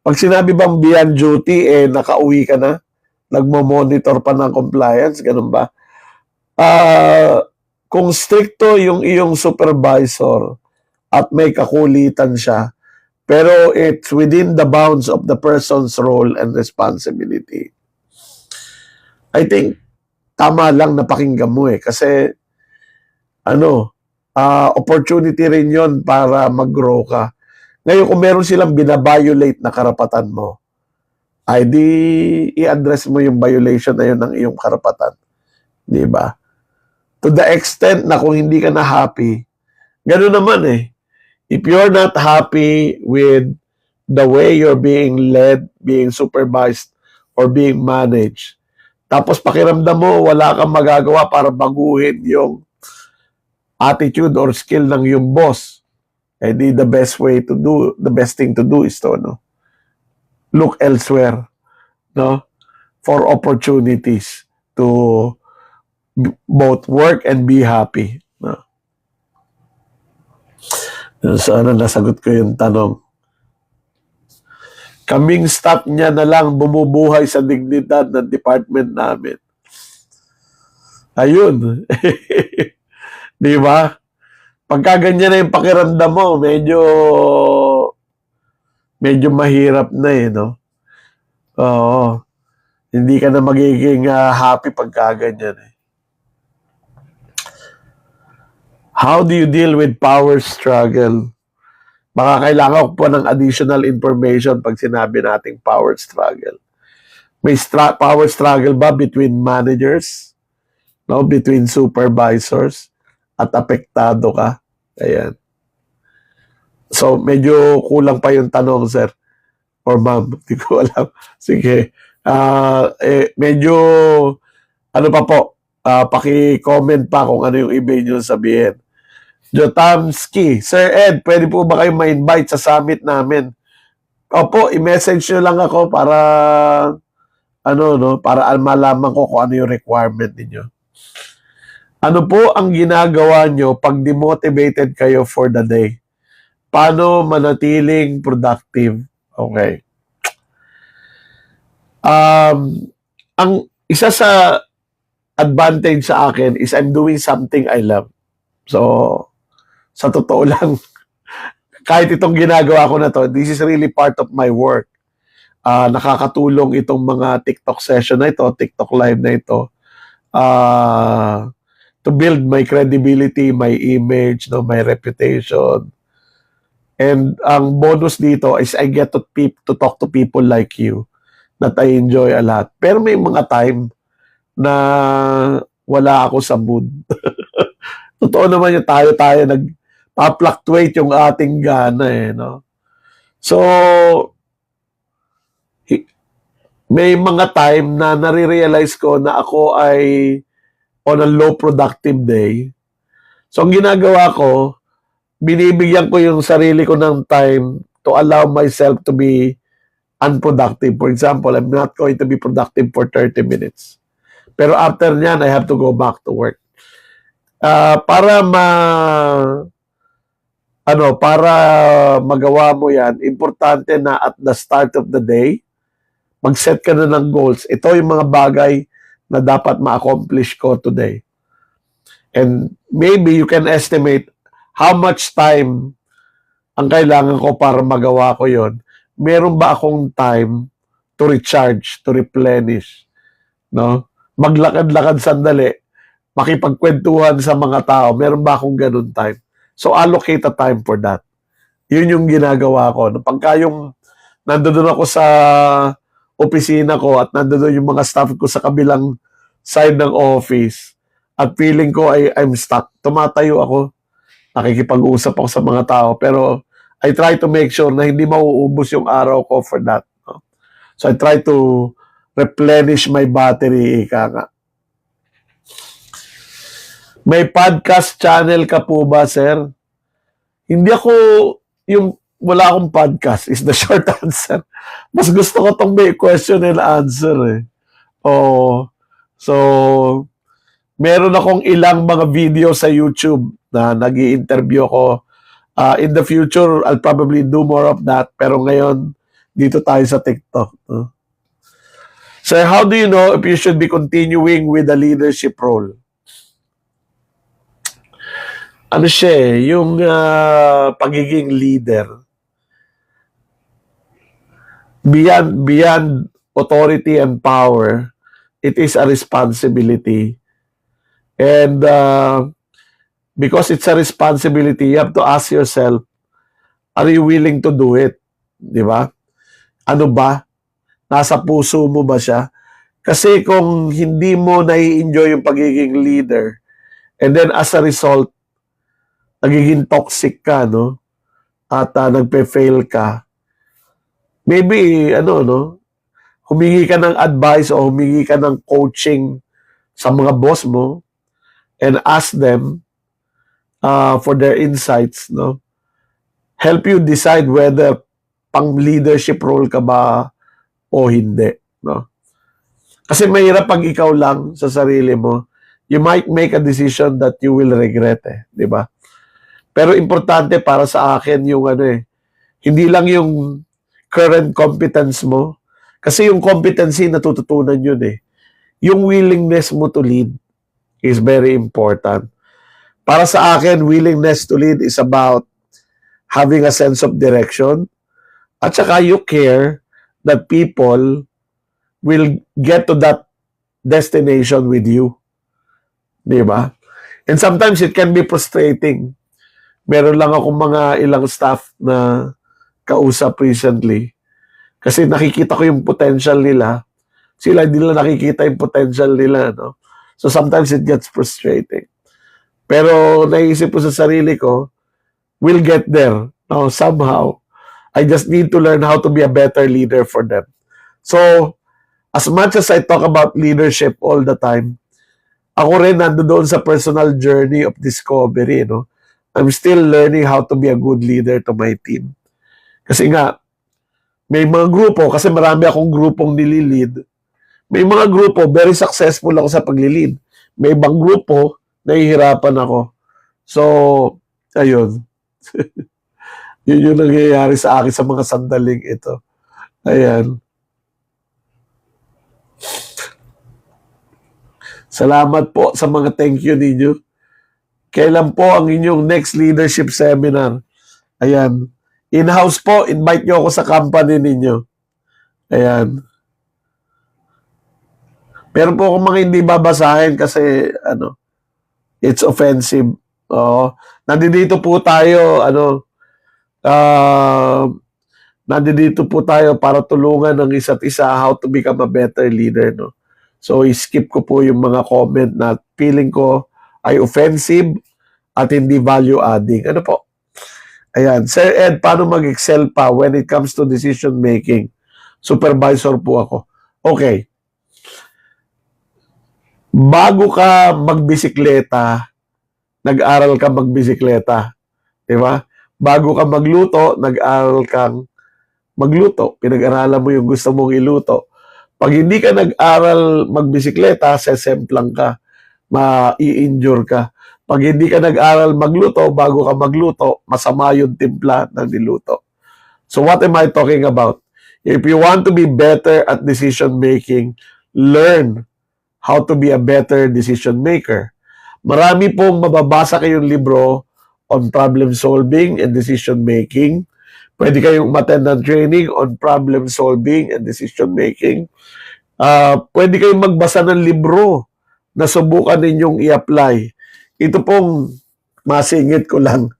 Pag sinabi bang beyond duty, nakauwi ka na? Nagmo-monitor pa ng compliance? Ganun ba? Kung stricto yung iyong supervisor at may kakulitan siya, pero it's within the bounds of the person's role and responsibility, I think tama lang na pakinggan mo kasi opportunity rin yon para mag-grow ka. Ngayon, kung meron silang binabiolate na karapatan mo, ay di i-address mo yung violation na yun ng iyong karapatan. Di ba? To the extent na kung hindi ka na happy, gano'n naman If you're not happy with the way you're being led, being supervised, or being managed, tapos pakiramdam mo, wala kang magagawa para baguhin yung attitude or skill ng yung boss, the best thing to do is to look elsewhere, for opportunities to both work and be happy. Sana nasagot ko yung tanong. Kaming staff niya na lang bumubuhay sa dignidad ng department namin. Ayun. Di ba? Pagka ganyan na yung pakiramdam mo, medyo mahirap na no? Oo. Hindi ka na magiging happy pagka ganyan How do you deal with power struggle? Baka kailangan ko po ng additional information pag sinabi nating power struggle. May power struggle ba between managers? No, between supervisors? At apektado ka? Ayan. So, medyo kulang pa yung tanong, sir. Or ma'am, hindi ko alam. Sige. Medyo, pa po, paki-comment pa kung ano yung ibig nyo sabihin. Jotamski, Sir Ed, pwede po ba kayo ma-invite sa summit namin? Opo, i-message nyo lang ako para para malaman ko kung ano yung requirement niyo. Ano po ang ginagawa nyo pag demotivated kayo for the day? Paano manatiling productive? Okay. Ang isa sa advantage sa akin is I'm doing something I love. So, sa totoo lang, kahit itong ginagawa ko na to, this is really part of my work. Nakakatulong itong mga TikTok session na ito, TikTok live na ito, to build my credibility, my image, my reputation, And ang bonus dito is I get to talk to people like you that I enjoy a lot. Pero may mga time na wala ako sa mood. Totoo naman yung tayo nag-fluctuate yung ating gana eh, no? So, may mga time na nare-realize ko na ako ay on a low productive day. So, ang ginagawa ko, binibigyan ko yung sarili ko ng time to allow myself to be unproductive. For example, I'm not going to be productive for 30 minutes. Pero after nyan, I have to go back to work. Para magawa mo yan, importante na at the start of the day, mag-set ka na ng goals. Ito yung mga bagay na dapat ma-accomplish ko today. And maybe you can estimate how much time ang kailangan ko para magawa ko yon. Meron ba akong time to recharge, to replenish? No? Maglakad-lakad sandali, makipagkwentuhan sa mga tao, meron ba akong ganun time? So allocate a time for that. Yun yung ginagawa ko. Pagka yung nandoon ako sa opisina ko at nandoon yung mga staff ko sa kabilang side ng office at feeling ko I'm stuck, tumatayo ako, nakikipag-usap ako sa mga tao, pero I try to make sure na hindi mauubos yung araw ko for that. No? So I try to replenish my battery, ika nga. May podcast channel ka po ba, sir? Hindi ako, wala akong podcast is the short answer. Mas gusto ko tong may question and answer eh. Oh, so, meron akong ilang mga video sa YouTube na nag-i-interview ko. In the future, I'll probably do more of that. Pero ngayon, dito tayo sa TikTok. So, how do you know if you should be continuing with the leadership role? Ano siya yung pagiging leader. Beyond authority and power, it is a responsibility. And because it's a responsibility, you have to ask yourself, are you willing to do it? Di ba? Ano ba? Nasa puso mo ba siya? Kasi kung hindi mo nai-enjoy yung pagiging leader, and then as a result, nagiging toxic ka, no? At nagpe-fail ka, maybe, humingi ka ng advice o humingi ka ng coaching sa mga boss mo and ask them for their insights, no? Help you decide whether pang leadership role ka ba o hindi, no? Kasi mahirap pag ikaw lang sa sarili mo, you might make a decision that you will regret di ba? Pero importante para sa akin yung hindi lang yung current competence mo, kasi yung competency natututunan yun Yung willingness mo to lead is very important. Para sa akin, willingness to lead is about having a sense of direction at saka you care that people will get to that destination with you. Di ba? And sometimes it can be frustrating. Meron lang akong mga ilang staff na kausap recently kasi nakikita ko yung potential nila. Sila hindi nila nakikita yung potential nila, no? So sometimes it gets frustrating. Pero naisip ko sa sarili ko, we'll get there. No, somehow. I just need to learn how to be a better leader for them. So, as much as I talk about leadership all the time, ako rin nandoon sa personal journey of discovery, no? I'm still learning how to be a good leader to my team. Kasi nga, may mga grupo, kasi marami akong grupong nililid. May mga grupo, very successful ako sa paglilid. May ibang grupo, nahihirapan ako. So, ayun. Yun yung nangyayari sa akin sa mga sandaling ito. Ayan. Salamat po sa mga thank you ninyo. Kailan po ang inyong next leadership seminar? Ayan. In-house po, invite nyo ako sa company ninyo. Ayan. Meron po akong mga hindi babasahin kasi, it's offensive. Oo. Nandito po tayo, uh, nandito po tayo para tulungan ng isa't isa how to become a better leader, no? So, skip ko po yung mga comment na feeling ko ay offensive at hindi value adding. Ano po? Ayan. Sir Ed, paano mag-excel pa when it comes to decision making? Supervisor po ako. Okay. Bago ka magbisikleta, nag-aral ka magbisikleta. Di ba? Bago ka magluto, nag-aral kang magluto. Pinag-aralan mo yung gusto mong iluto. Pag hindi ka nag-aral magbisikleta, sesemplang ka, ma-i-injure ka. Pag hindi ka nag-aral magluto, bago ka magluto, masama yung timpla ng niluto. So what am I talking about? If you want to be better at decision making, learn how to be a better decision maker. Marami pong mababasa kayong libro on problem solving and decision making. Pwede kayong umattend ng training on problem solving and decision making. Pwede kayong magbasa ng libro na subukan ninyong i-apply. Ito pong masingit ko lang.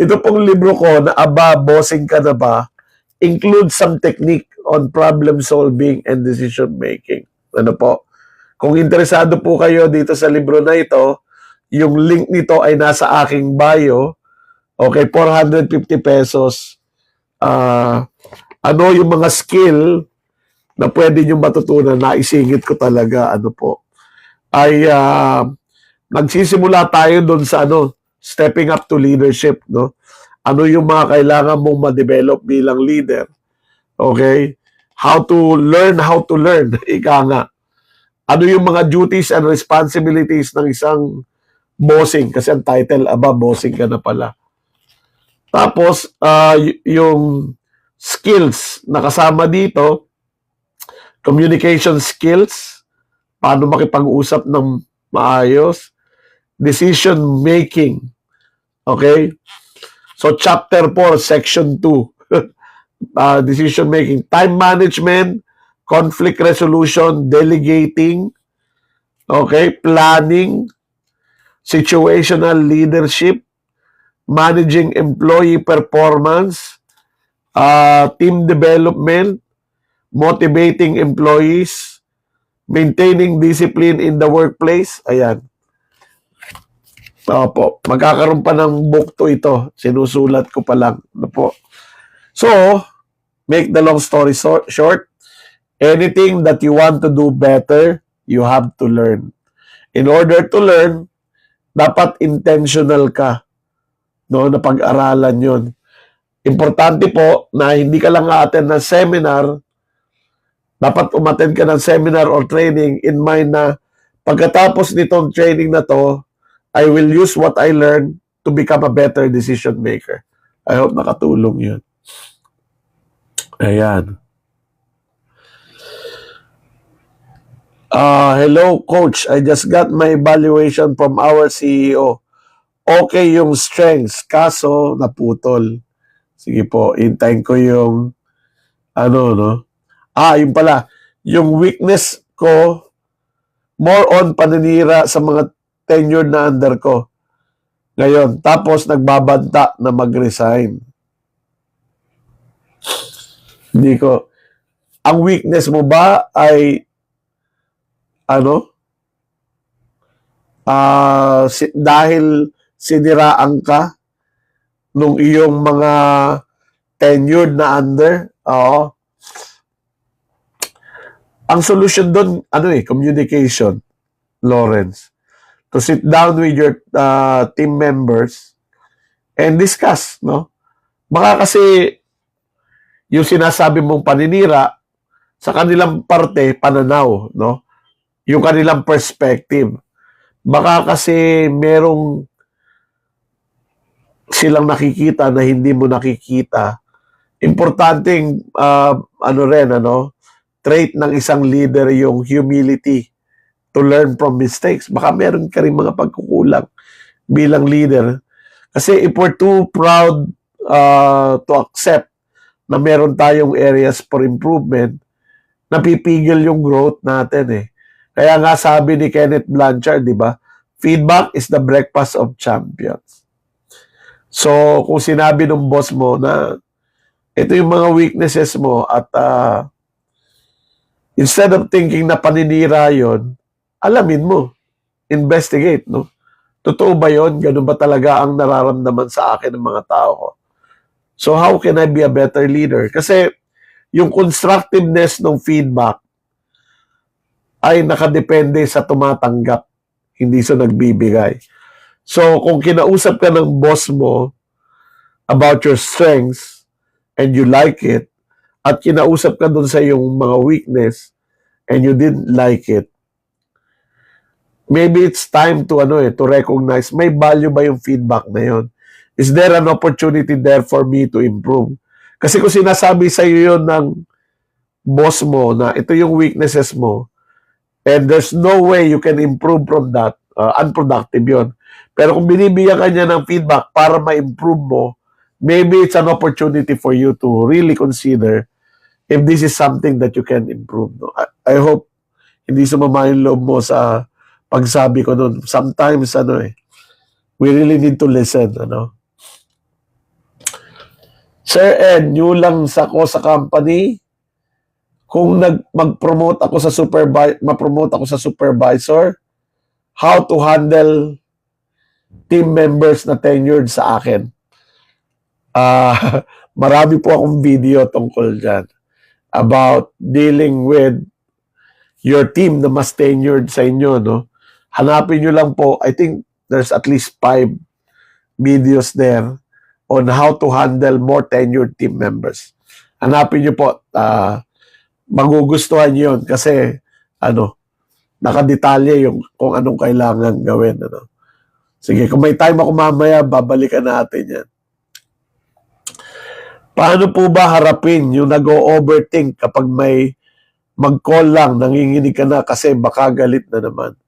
Ito pong libro ko na bossing ka na ba, includes some technique on problem solving and decision making. Ano po? Kung interesado po kayo dito sa libro na ito, yung link nito ay nasa aking bio. Okay, 450 pesos. Ano yung mga skill na pwede nyo matutunan na isingit ko talaga, ano po, ay nagsisimula tayo doon sa stepping up to leadership, no? Ano yung mga kailangan mong ma-develop bilang leader? Okay? How to learn, ika nga. Ano yung mga duties and responsibilities ng isang bossing? Kasi ang title, bossing ka na pala. Tapos, yung skills na kasama dito, communication skills, paano makipag-usap ng maayos, decision making. Okay? So, chapter 4, section 2, decision making, time management, conflict resolution, delegating, okay, planning, situational leadership, managing employee performance, team development, motivating employees, maintaining discipline in the workplace. Ayan. Opo, magkakaroon pa ng book to ito. Sinusulat ko pa lang. Ano po? So, make the long story short, anything that you want to do better, you have to learn. In order to learn, dapat intentional ka, no, na pag-aralan yun. Importante po na hindi ka lang a-attend ng seminar, dapat umattend ka ng seminar or training in mind na pagkatapos nitong training na to, I will use what I learned to become a better decision maker. I hope nakatulong yun. Ayan. Hello, Coach. I just got my evaluation from our CEO. Okay yung strengths, kaso naputol. Sige po, hintayin ko yung no? Yung pala, yung weakness ko, more on paninira sa mga tenured na under ko. Ngayon, tapos nagbabanta na mag-resign. Hindi ko. Ang weakness mo ba ay dahil siniraan ka nung iyong mga tenured na under? Oo. Ang solution doon, communication, Lawrence. To sit down with your team members and discuss, no? Baka kasi yung sinasabi mong paninira sa kanilang parte, pananaw, no? Yung kanilang perspective. Baka kasi merong silang nakikita na hindi mo nakikita. Importanteng trait ng isang leader yung humility to learn from mistakes. Baka meron ka rin mga pagkukulang bilang leader. Kasi if we're too proud to accept na meron tayong areas for improvement, napipigil yung growth natin eh. Kaya nga sabi ni Kenneth Blanchard, di ba? Feedback is the breakfast of champions. So, kung sinabi ng boss mo na ito yung mga weaknesses mo at instead of thinking na paninira yon, alamin mo, investigate, no? Totoo ba yon? Ganun ba talaga ang nararamdaman sa akin ng mga tao ko? So, how can I be a better leader? Kasi yung constructiveness ng feedback ay nakadepende sa tumatanggap, hindi sa nagbibigay. So, kung kinausap ka ng boss mo about your strengths and you like it, at kinausap ka dun sa yung mga weakness and you didn't like it, maybe it's time to to recognize may value ba yung feedback na yun? Is there an opportunity there for me to improve? Kasi kung sinasabi sa iyo yun ng boss mo na ito yung weaknesses mo and there's no way you can improve from that, unproductive yun. Pero kung binibigyan ka niya ng feedback para ma-improve mo, maybe it's an opportunity for you to really consider if this is something that you can improve. No? I hope hindi sumama yung loob mo sa pagsabi ko nun. Sometimes, we really need to listen, Sir Ed, new lang ko sa company. Kung mag-promote ako sa ma-promote ako sa supervisor, how to handle team members na tenured sa akin. Marami po akong video tungkol dyan about dealing with your team na mas tenured sa inyo, no? Hanapin nyo lang po, I think there's at least 5 videos there on how to handle more tenured team members. Hanapin nyo po, magugustuhan yun kasi, nakadetalye yung kung anong kailangan gawin, Sige, kung may time ako mamaya, babalikan natin yan. Paano po ba harapin yung nag-o-overthink kapag may mag-call lang, nanginginig ka na kasi baka galit na naman?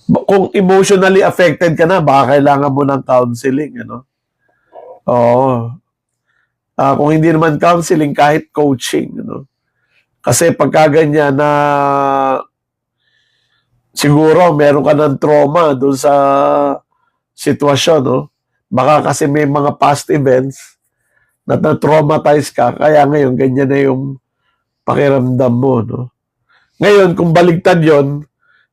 Kung emotionally affected ka na, baka kailangan mo ng counseling, Oo. Kung hindi naman counseling, kahit coaching, Kasi pagka ganyan na siguro meron ka ng trauma doon sa sitwasyon, Baka kasi may mga past events na na-traumatize ka, kaya ngayon ganyan na yung pakiramdam mo, Ngayon, kung baligtad yon,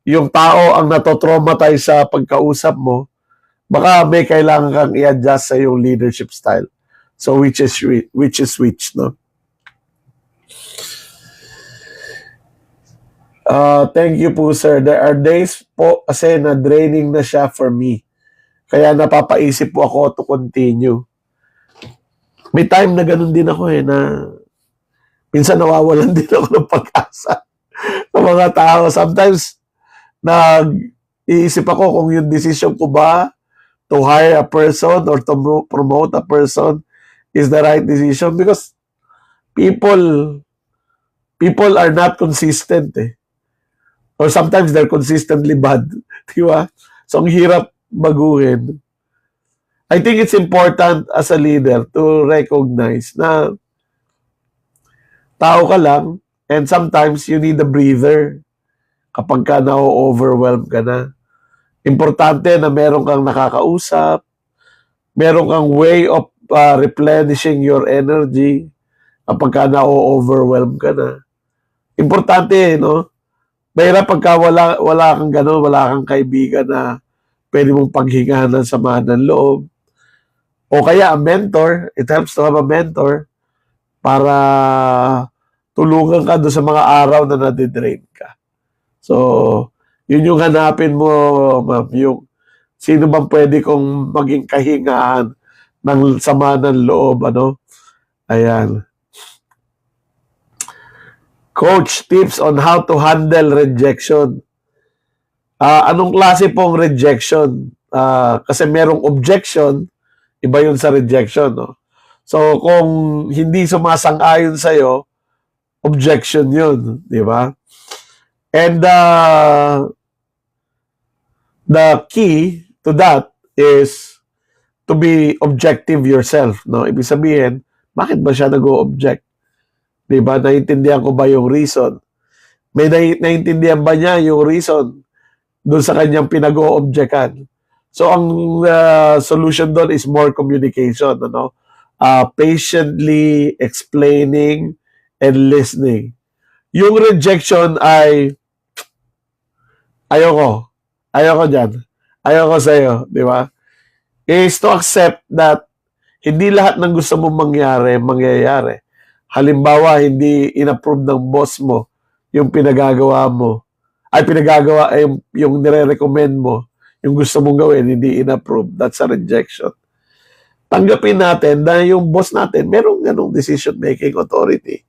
yung tao ang nato-traumatize sa pagkausap mo, baka may kailangan kang i-adjust sa yung leadership style. So, which is which, no? Thank you po, sir. There are days po kasi na draining na siya for me. Kaya napapaisip po ako to continue. May time na ganun din ako na minsan nawawalan din ako ng pag-asa ng mga tao. Sometimes, nag-iisip ako kung yung decision ko ba to hire a person or to promote a person is the right decision because people are not consistent or sometimes they're consistently bad, di ba? So ang hirap baguhin. I think it's important as a leader to recognize na tao ka lang and sometimes you need a breather kapag ka na-overwhelm ka na. Importante na meron kang nakakausap, meron kang way of replenishing your energy kapag ka na-overwhelm ka na. Importante, Mahirap pagka wala kang gano'n, wala kang kaibigan na pwede mong paghingahan ng sama ng loob. O kaya a mentor, it helps to have a mentor para tulungan ka doon sa mga araw na nadidrain ka. So, yun yung hanapin mo, ma'am, yung sino bang pwede kong maging kahingahan ng sama ng loob, Ayan. Coach, tips on how to handle rejection. Anong klase pong rejection? Kasi merong objection, iba yun sa rejection, So, kung hindi sumasang-ayon sa'yo, objection yun, di ba? And the key to that is to be objective yourself, Ibig sabihin, bakit ba siya nag-o-object? Di ba? Naiintindihan ko ba yung reason? May naiintindihan ba niya yung reason doon sa kanyang pinag-o-objectan? So ang solution doon is more communication, ano? Patiently explaining and listening. Yung rejection ay ayoko. Ayoko dyan. Ayoko sa'yo, di ba? Is to accept that hindi lahat ng gusto mong mangyayari. Halimbawa, hindi in-approve ng boss mo yung pinagagawa mo. Yung nire-recommend mo, yung gusto mong gawin, hindi in-approve. That's a rejection. Tanggapin natin na yung boss natin, merong ganong decision-making authority.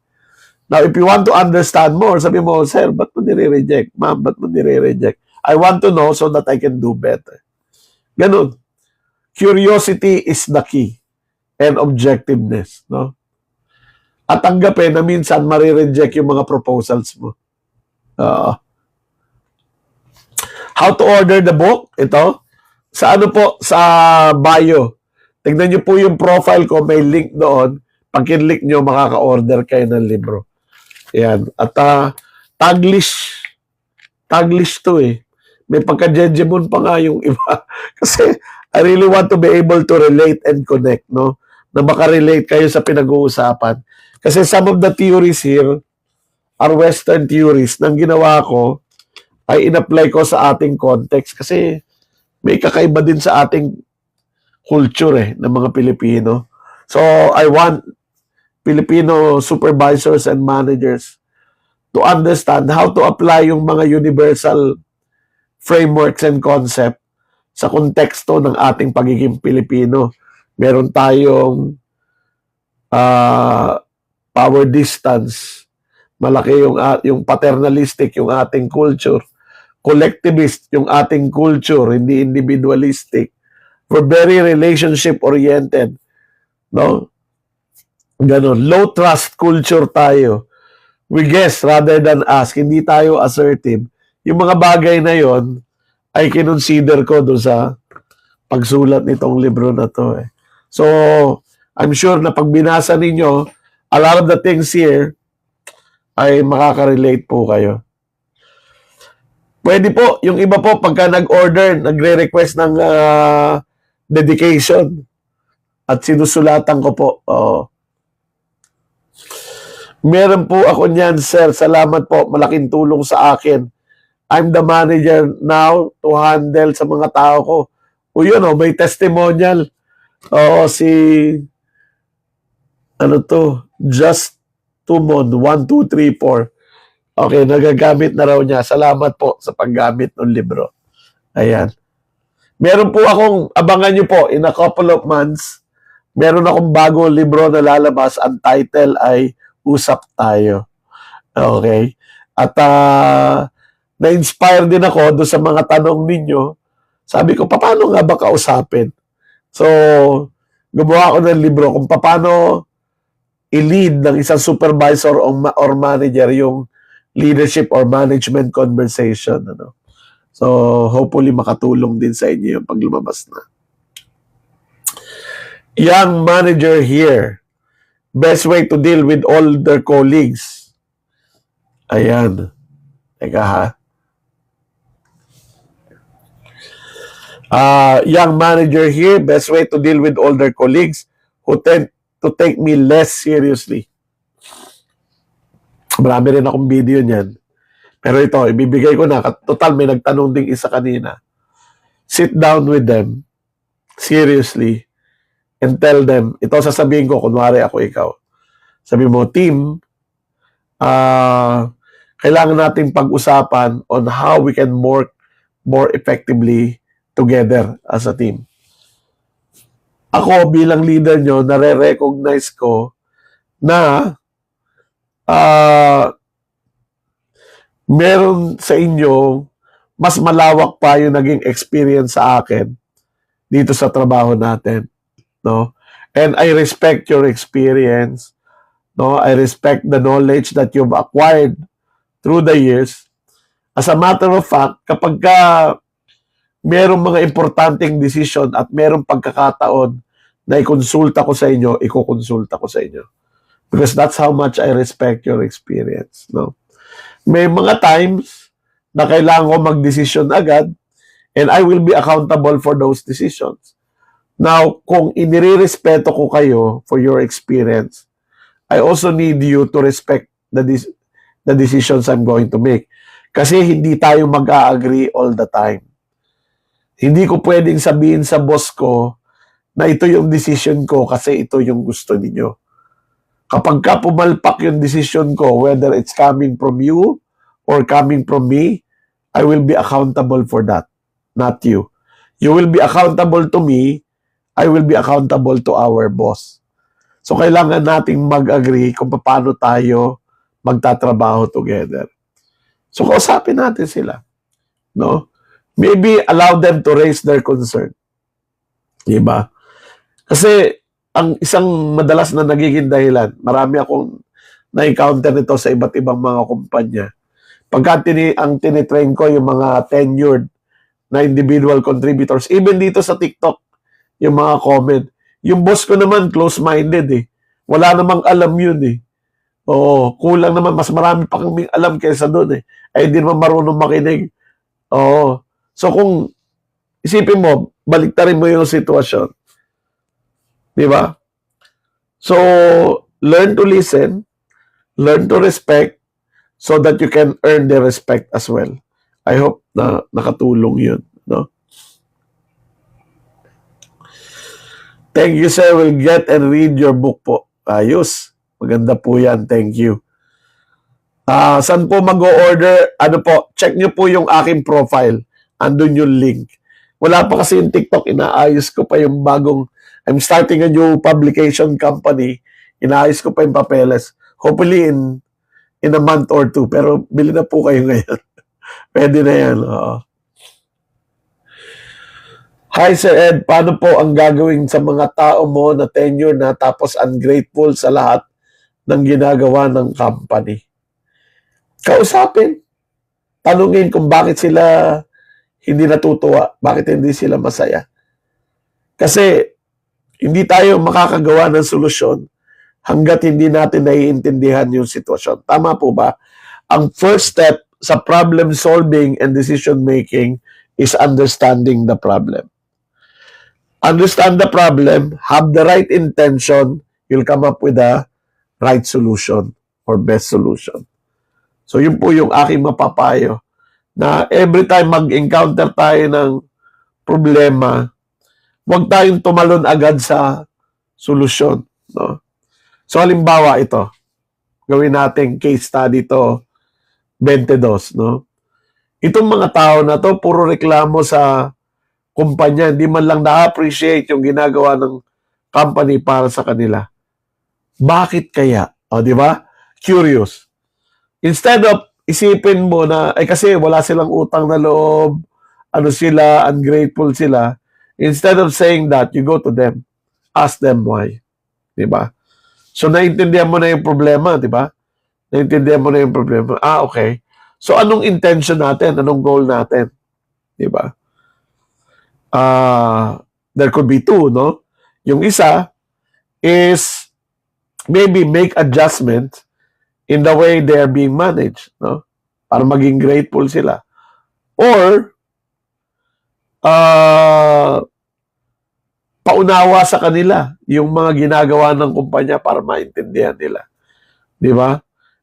Now, if you want to understand more, sabi mo, sir, ba't mo nire-reject? Ma'am, ba't mo nire-reject? I want to know so that I can do better. Ganun. Curiosity is the key and objectiveness, no? At tanggapin na minsan marireject yung mga proposals mo. How to order the book? Ito. Sa ano po? Sa bio. Tignan nyo po yung profile ko. May link doon. Pag kinlink nyo, makaka-order kayo ng libro. Ayan. At Taglish. Taglish to eh. May pagka-jejemon pa nga yung iba. Kasi I really want to be able to relate and connect, no? Na makarelate kayo sa pinag-uusapan. Kasi some of the theories here are Western theories. Nang ginawa ko, ay in-apply ko sa ating context. Kasi may kakaiba din sa ating culture ng mga Pilipino. So, I want Filipino supervisors and managers to understand how to apply yung mga universal frameworks and concept sa konteksto ng ating pagiging Pilipino. Meron tayong power distance. Malaki yung paternalistic, yung ating culture. Collectivist, yung ating culture, hindi individualistic. We're very relationship-oriented. No? Ganon. Low trust culture tayo. We guess rather than ask. Hindi tayo assertive. Yung mga bagay na yon ay kinonsider ko doon sa pagsulat nitong libro na to. So, I'm sure na pag binasa ninyo, a lot of the things here ay makaka-relate po kayo. Pwede po, yung iba po, pagka nag-order, nagre-request ng dedication at sinusulatan ko po. Meron po ako niyan, sir. Salamat po. Malaking tulong sa akin. I'm the manager now to handle sa mga tao ko. O yun, may testimonial. Si Just Tumon, 1, 2, 3, 4. Okay, nagagamit na raw niya. Salamat po sa paggamit ng libro. Ayan. Meron po akong, abangan nyo po, in a couple of months, meron akong bagong libro na lalabas. Ang title ay Usap Tayo. Okay? At na-inspire din ako doon sa mga tanong ninyo. Sabi ko, paano nga ba kausapin? So, gumawa ako ng libro kung paano i-lead ng isang supervisor or manager yung leadership or management conversation. So, hopefully makatulong din sa inyo yung paglumabas na. Young manager here. Best way to deal with all their colleagues. Ayan. Teka ha. Young manager here. Best way to deal with older colleagues who tend to take me less seriously. Marami rin akong video niyan. Pero ito, ibibigay ko na. Total, may nagtanong ding isa kanina. Sit down with them, seriously, and tell them, ito sasabihin ko, kunwari ako ikaw. Sabi mo, team, kailangan nating pag-usapan on how we can work more effectively together as a team. Ako, bilang leader nyo, nare-recognize ko na meron sa inyo mas malawak pa yung naging experience sa akin dito sa trabaho natin, no? And I respect your experience, no? I respect the knowledge that you've acquired through the years. As a matter of fact, kapag merong mga importanteng decision at merong pagkakataon na ikonsulta ko sa inyo, ikukonsulta ko sa inyo. Because that's how much I respect your experience, no? May mga times na kailangan ko mag-decision agad, And I will be accountable for those decisions. Now, kung inirerespeto ko kayo for your experience, I also need you to respect the decisions I'm going to make. Kasi hindi tayo mag-a-agree all the time. Hindi ko pwedeng sabihin sa boss ko na ito yung decision ko kasi ito yung gusto ninyo. Kapag ka pumalpak yung decision ko, whether it's coming from you or coming from me, I will be accountable for that, not you. You will be accountable to me, I will be accountable to our boss. So kailangan nating mag-agree kung paano tayo magtatrabaho together. So kausapin natin sila, no? Maybe allow them to raise their concern. Diba? Kasi ang isang madalas na nagiging dahilan, marami akong na-encounter nito sa iba't ibang mga kumpanya. Pagka ang tinitrain ko yung mga tenured na individual contributors, even dito sa TikTok, yung mga comment, yung boss ko naman close-minded eh. Wala namang alam yun eh. Oo, kulang naman, mas marami pa kaming alam kaysa doon eh. Ay hindi naman marunong makinig. Oo. So kung isipin mo, baliktarin mo yung sitwasyon. Di ba? So, learn to listen, learn to respect, so that you can earn their respect as well. I hope na nakatulong yun. No? Thank you, sir. We'll get and read your book po. Ayos. Maganda po yan. Thank you. Saan po mag-o-order? Ano po, check nyo po yung aking profile. Andun yung link. Wala pa kasi yung TikTok. Inaayos ko pa yung bagong, I'm starting a new publication company. Inaayos ko pa yung papeles. Hopefully in a month or two. Pero bili na po kayo ngayon. Pwede na yan. Hi Sir Ed, paano po ang gagawin sa mga tao mo na tenure na tapos ungrateful sa lahat ng ginagawa ng company? Kausapin. Tanungin kung bakit sila hindi natutuwa, bakit hindi sila masaya. Kasi hindi tayo makakagawa ng solusyon hanggat hindi natin naiintindihan yung sitwasyon. Tama po ba? Ang first step sa problem solving and decision making is understanding the problem. Understand the problem, have the right intention, you'll come up with a right solution or best solution. So yun po yung aking mapapayo, na every time mag-encounter tayo ng problema, huwag tayong tumalon agad sa solusyon. No? So halimbawa ito, gawin natin case study to 22. No? Itong mga tao na to, puro reklamo sa kumpanya, hindi man lang na-appreciate yung ginagawa ng company para sa kanila. Bakit kaya? O, di ba? Curious. Instead of isipin mo na, kasi wala silang utang na loob, ano sila, ungrateful sila, instead of saying that, you go to them, ask them why. Diba? So, naintindihan mo na yung problema, diba? Naintindihan mo na yung problema. Okay. So, anong intention natin? Anong goal natin? Diba? There could be two, no? Yung isa is maybe make adjustment in the way they are being managed, no? Para maging grateful sila. Or, paunawa sa kanila yung mga ginagawa ng kumpanya para maintindihan nila. Di ba?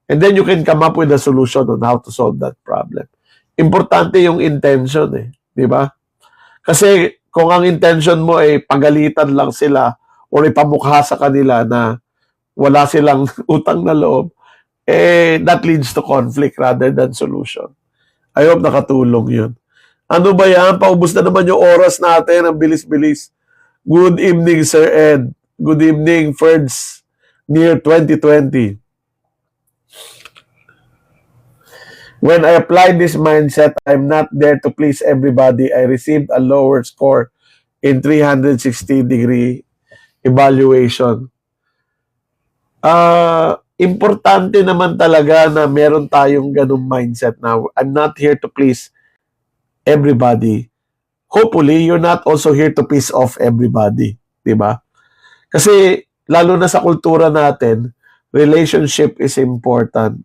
And then you can come up with a solution on how to solve that problem. Importante yung intention eh. Di ba? Kasi kung ang intention mo ay pagalitan lang sila o ipamukha sa kanila na wala silang utang na loob, that leads to conflict rather than solution. I hope nakatulong yun. Ano ba yan? Paubos na naman yung oras natin. Ang bilis-bilis. Good evening, Sir Ed. Good evening, Ferds near 2020. When I applied this mindset, I'm not there to please everybody. I received a lower score in 360-degree evaluation. Importante naman talaga na meron tayong ganung mindset na I'm not here to please everybody. Hopefully, you're not also here to piss off everybody. Diba? Kasi, lalo na sa kultura natin, relationship is important.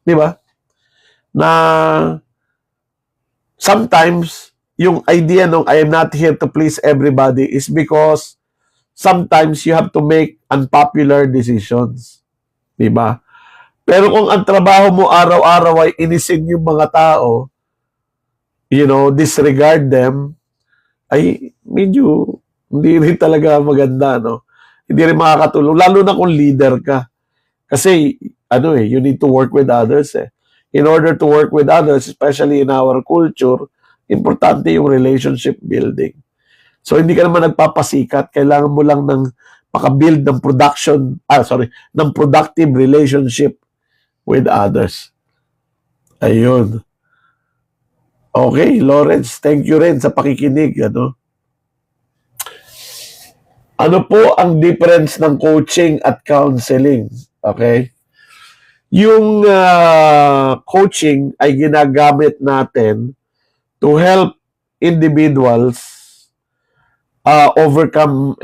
Diba? Na sometimes, yung idea nung I am not here to please everybody is because sometimes you have to make unpopular decisions. Diba? Pero kung ang trabaho mo araw-araw ay inisin yung mga tao, disregard them, ay medyo hindi rin talaga maganda, no? Hindi rin makakatulong. Lalo na kung leader ka. Kasi, you need to work with others, eh. In order to work with others, especially in our culture, importante yung relationship building. So, hindi ka naman nagpapasikat. Kailangan mo lang ng makabuild ng ng productive relationship with others. Ayun. Okay, Lawrence, thank you rin sa pakikinig. Ano po ang difference ng coaching at counseling? Okay? Yung coaching ay ginagamit natin to help individuals overcome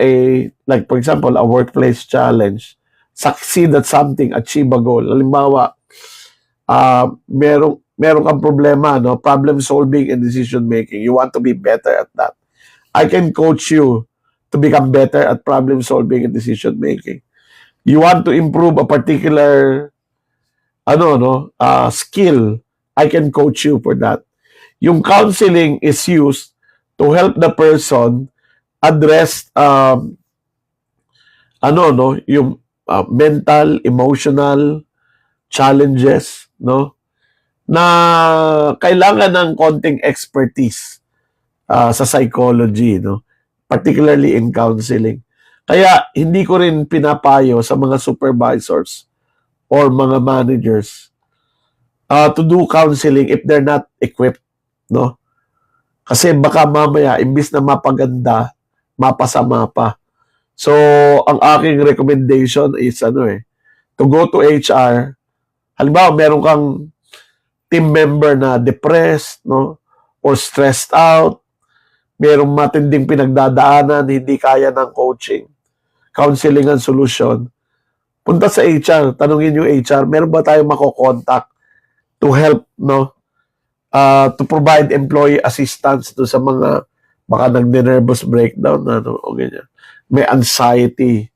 like for example, a workplace challenge, succeed at something, achieve a goal. Halimbawa, meron kang problema, no? Problem solving and decision making. You want to be better at that. I can coach you to become better at problem solving and decision making. You want to improve a particular skill, I can coach you for that. Yung counseling is used to help the person address yung mental, emotional challenges, no? Na kailangan ng konting expertise sa psychology, no? Particularly in counseling. Kaya hindi ko rin pinapayo sa mga supervisors or mga managers to do counseling if they're not equipped, no? Kasi baka mamaya imbis na mapaganda, mapasama pa. So, ang aking recommendation is to go to HR. Halimbawa, meron kang team member na depressed, no? Or stressed out, merong matinding pinagdadaanan, hindi kaya ng coaching, counseling ang solusyon, punta sa HR, tanungin yung HR, meron ba tayong mako-contact to help, no? To provide employee assistance do sa mga baka nagde-nervous breakdown, o ganyan. May anxiety.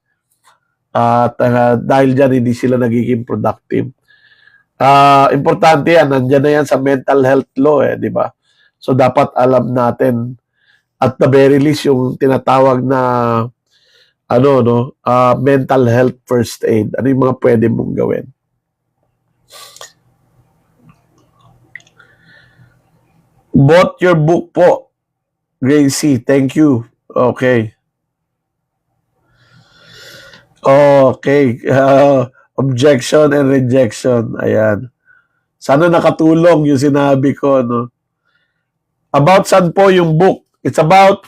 At dahil dyan, hindi sila nagiging productive. Importante yan, nandyan na yan sa mental health law, di ba? So, dapat alam natin at the very least yung tinatawag na mental health first aid. Ano yung mga pwede mong gawin? Bought your book po, Gracie. Thank you. Okay. Okay. Objection and rejection. Ayan. Sana nakatulong yung sinabi ko, no? About saan po yung book? It's about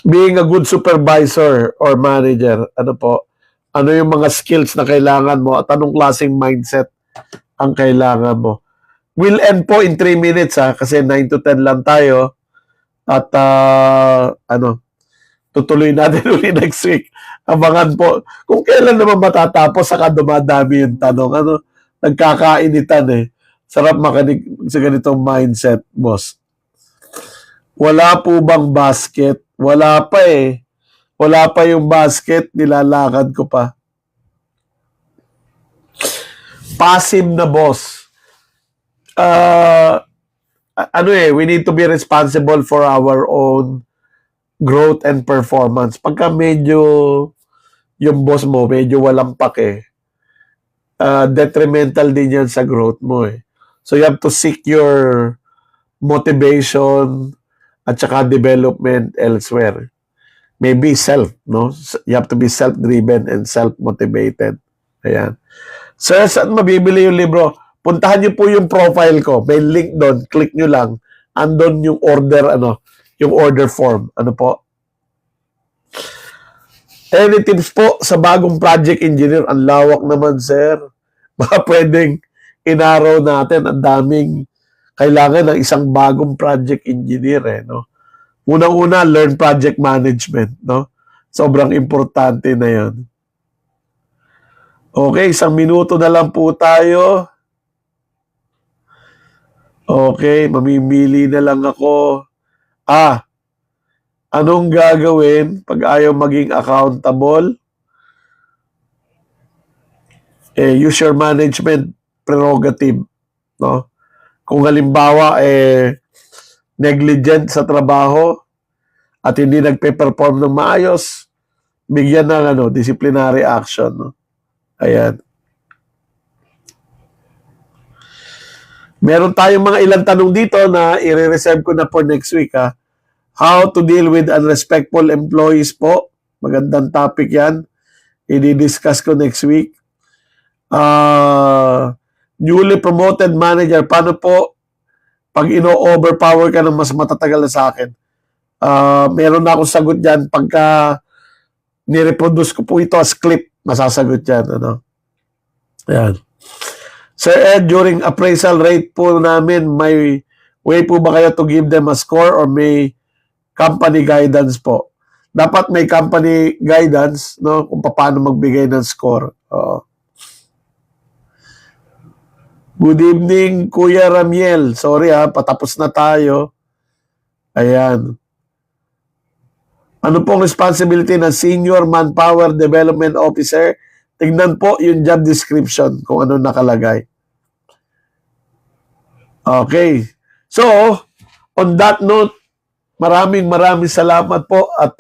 being a good supervisor or manager. Ano po? Ano yung mga skills na kailangan mo at anong klaseng mindset ang kailangan mo. We'll end po in 3 minutes kasi 9 to 10 lang tayo. At tutuloy natin ulit next week. Abangan po. Kung kailan naman matatapos, saka dumadami yung tanong. Nagkakainitan eh. Sarap makinig sa ganitong mindset, boss. Wala po bang basket? Wala pa eh. Wala pa yung basket, nilalakad ko pa. Passive na boss. We need to be responsible for our own growth and performance. Pagka medyo yung boss mo, medyo walang pake, detrimental din yan sa growth mo eh. So you have to seek your motivation at saka development elsewhere. Maybe self, no? You have to be self-driven and self-motivated. Ayan. Sir, saan mabibili yung libro? Puntahan niyo po yung profile ko. May link doon. Click niyo lang. Andon yung order, yung order form. Ano po? Any tips po sa bagong project engineer? Ang lawak naman, sir. Baka pwedeng inaraw natin. Ang daming kailangan ng isang bagong project engineer, no? Unang-una, learn project management, no? Sobrang importante na yun. Okay, 1 minuto na lang po tayo. Okay, mamimili na lang ako. Anong gagawin pag ayaw maging accountable? Use your management prerogative, no? Kung halimbawa, negligent sa trabaho at hindi nagpe-perform ng maayos, bigyan ng disciplinary action, no? Ayan. Meron tayong mga ilang tanong dito na i-reserve ko na for next week, ha. How to deal with unrespectful employees po. Magandang topic yan. I-discuss ko next week. Newly promoted manager, paano po pag ino-overpower ka ng mas matatagal na sa akin? Meron na akong sagot dyan. Pagka nireproduce ko po ito as clip, masasagot yan. Ano? Ayan. Sir Ed, during appraisal rate po namin, may way po ba kayo to give them a score or may company guidance po? Dapat may company guidance, no, kung paano magbigay ng score. Good evening, Kuya Ramiel. Sorry patapos na tayo. Ayan. Ano pong responsibility ng Senior Manpower Development Officer? Tignan po yung job description kung ano nakalagay. Okay. So, on that note, maraming salamat po at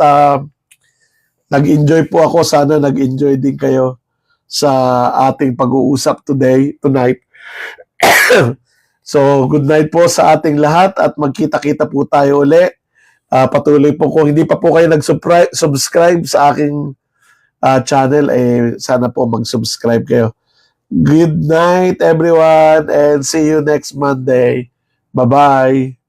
nag-enjoy po ako. Sana nag-enjoy din kayo sa ating pag-uusap tonight. So, good night po sa ating lahat at magkita-kita po tayo uli. Patuloy po kung hindi pa po kayo nag-subscribe sa aking channel, sana po mag-subscribe kayo. Good night everyone and see you next Monday. Bye-bye.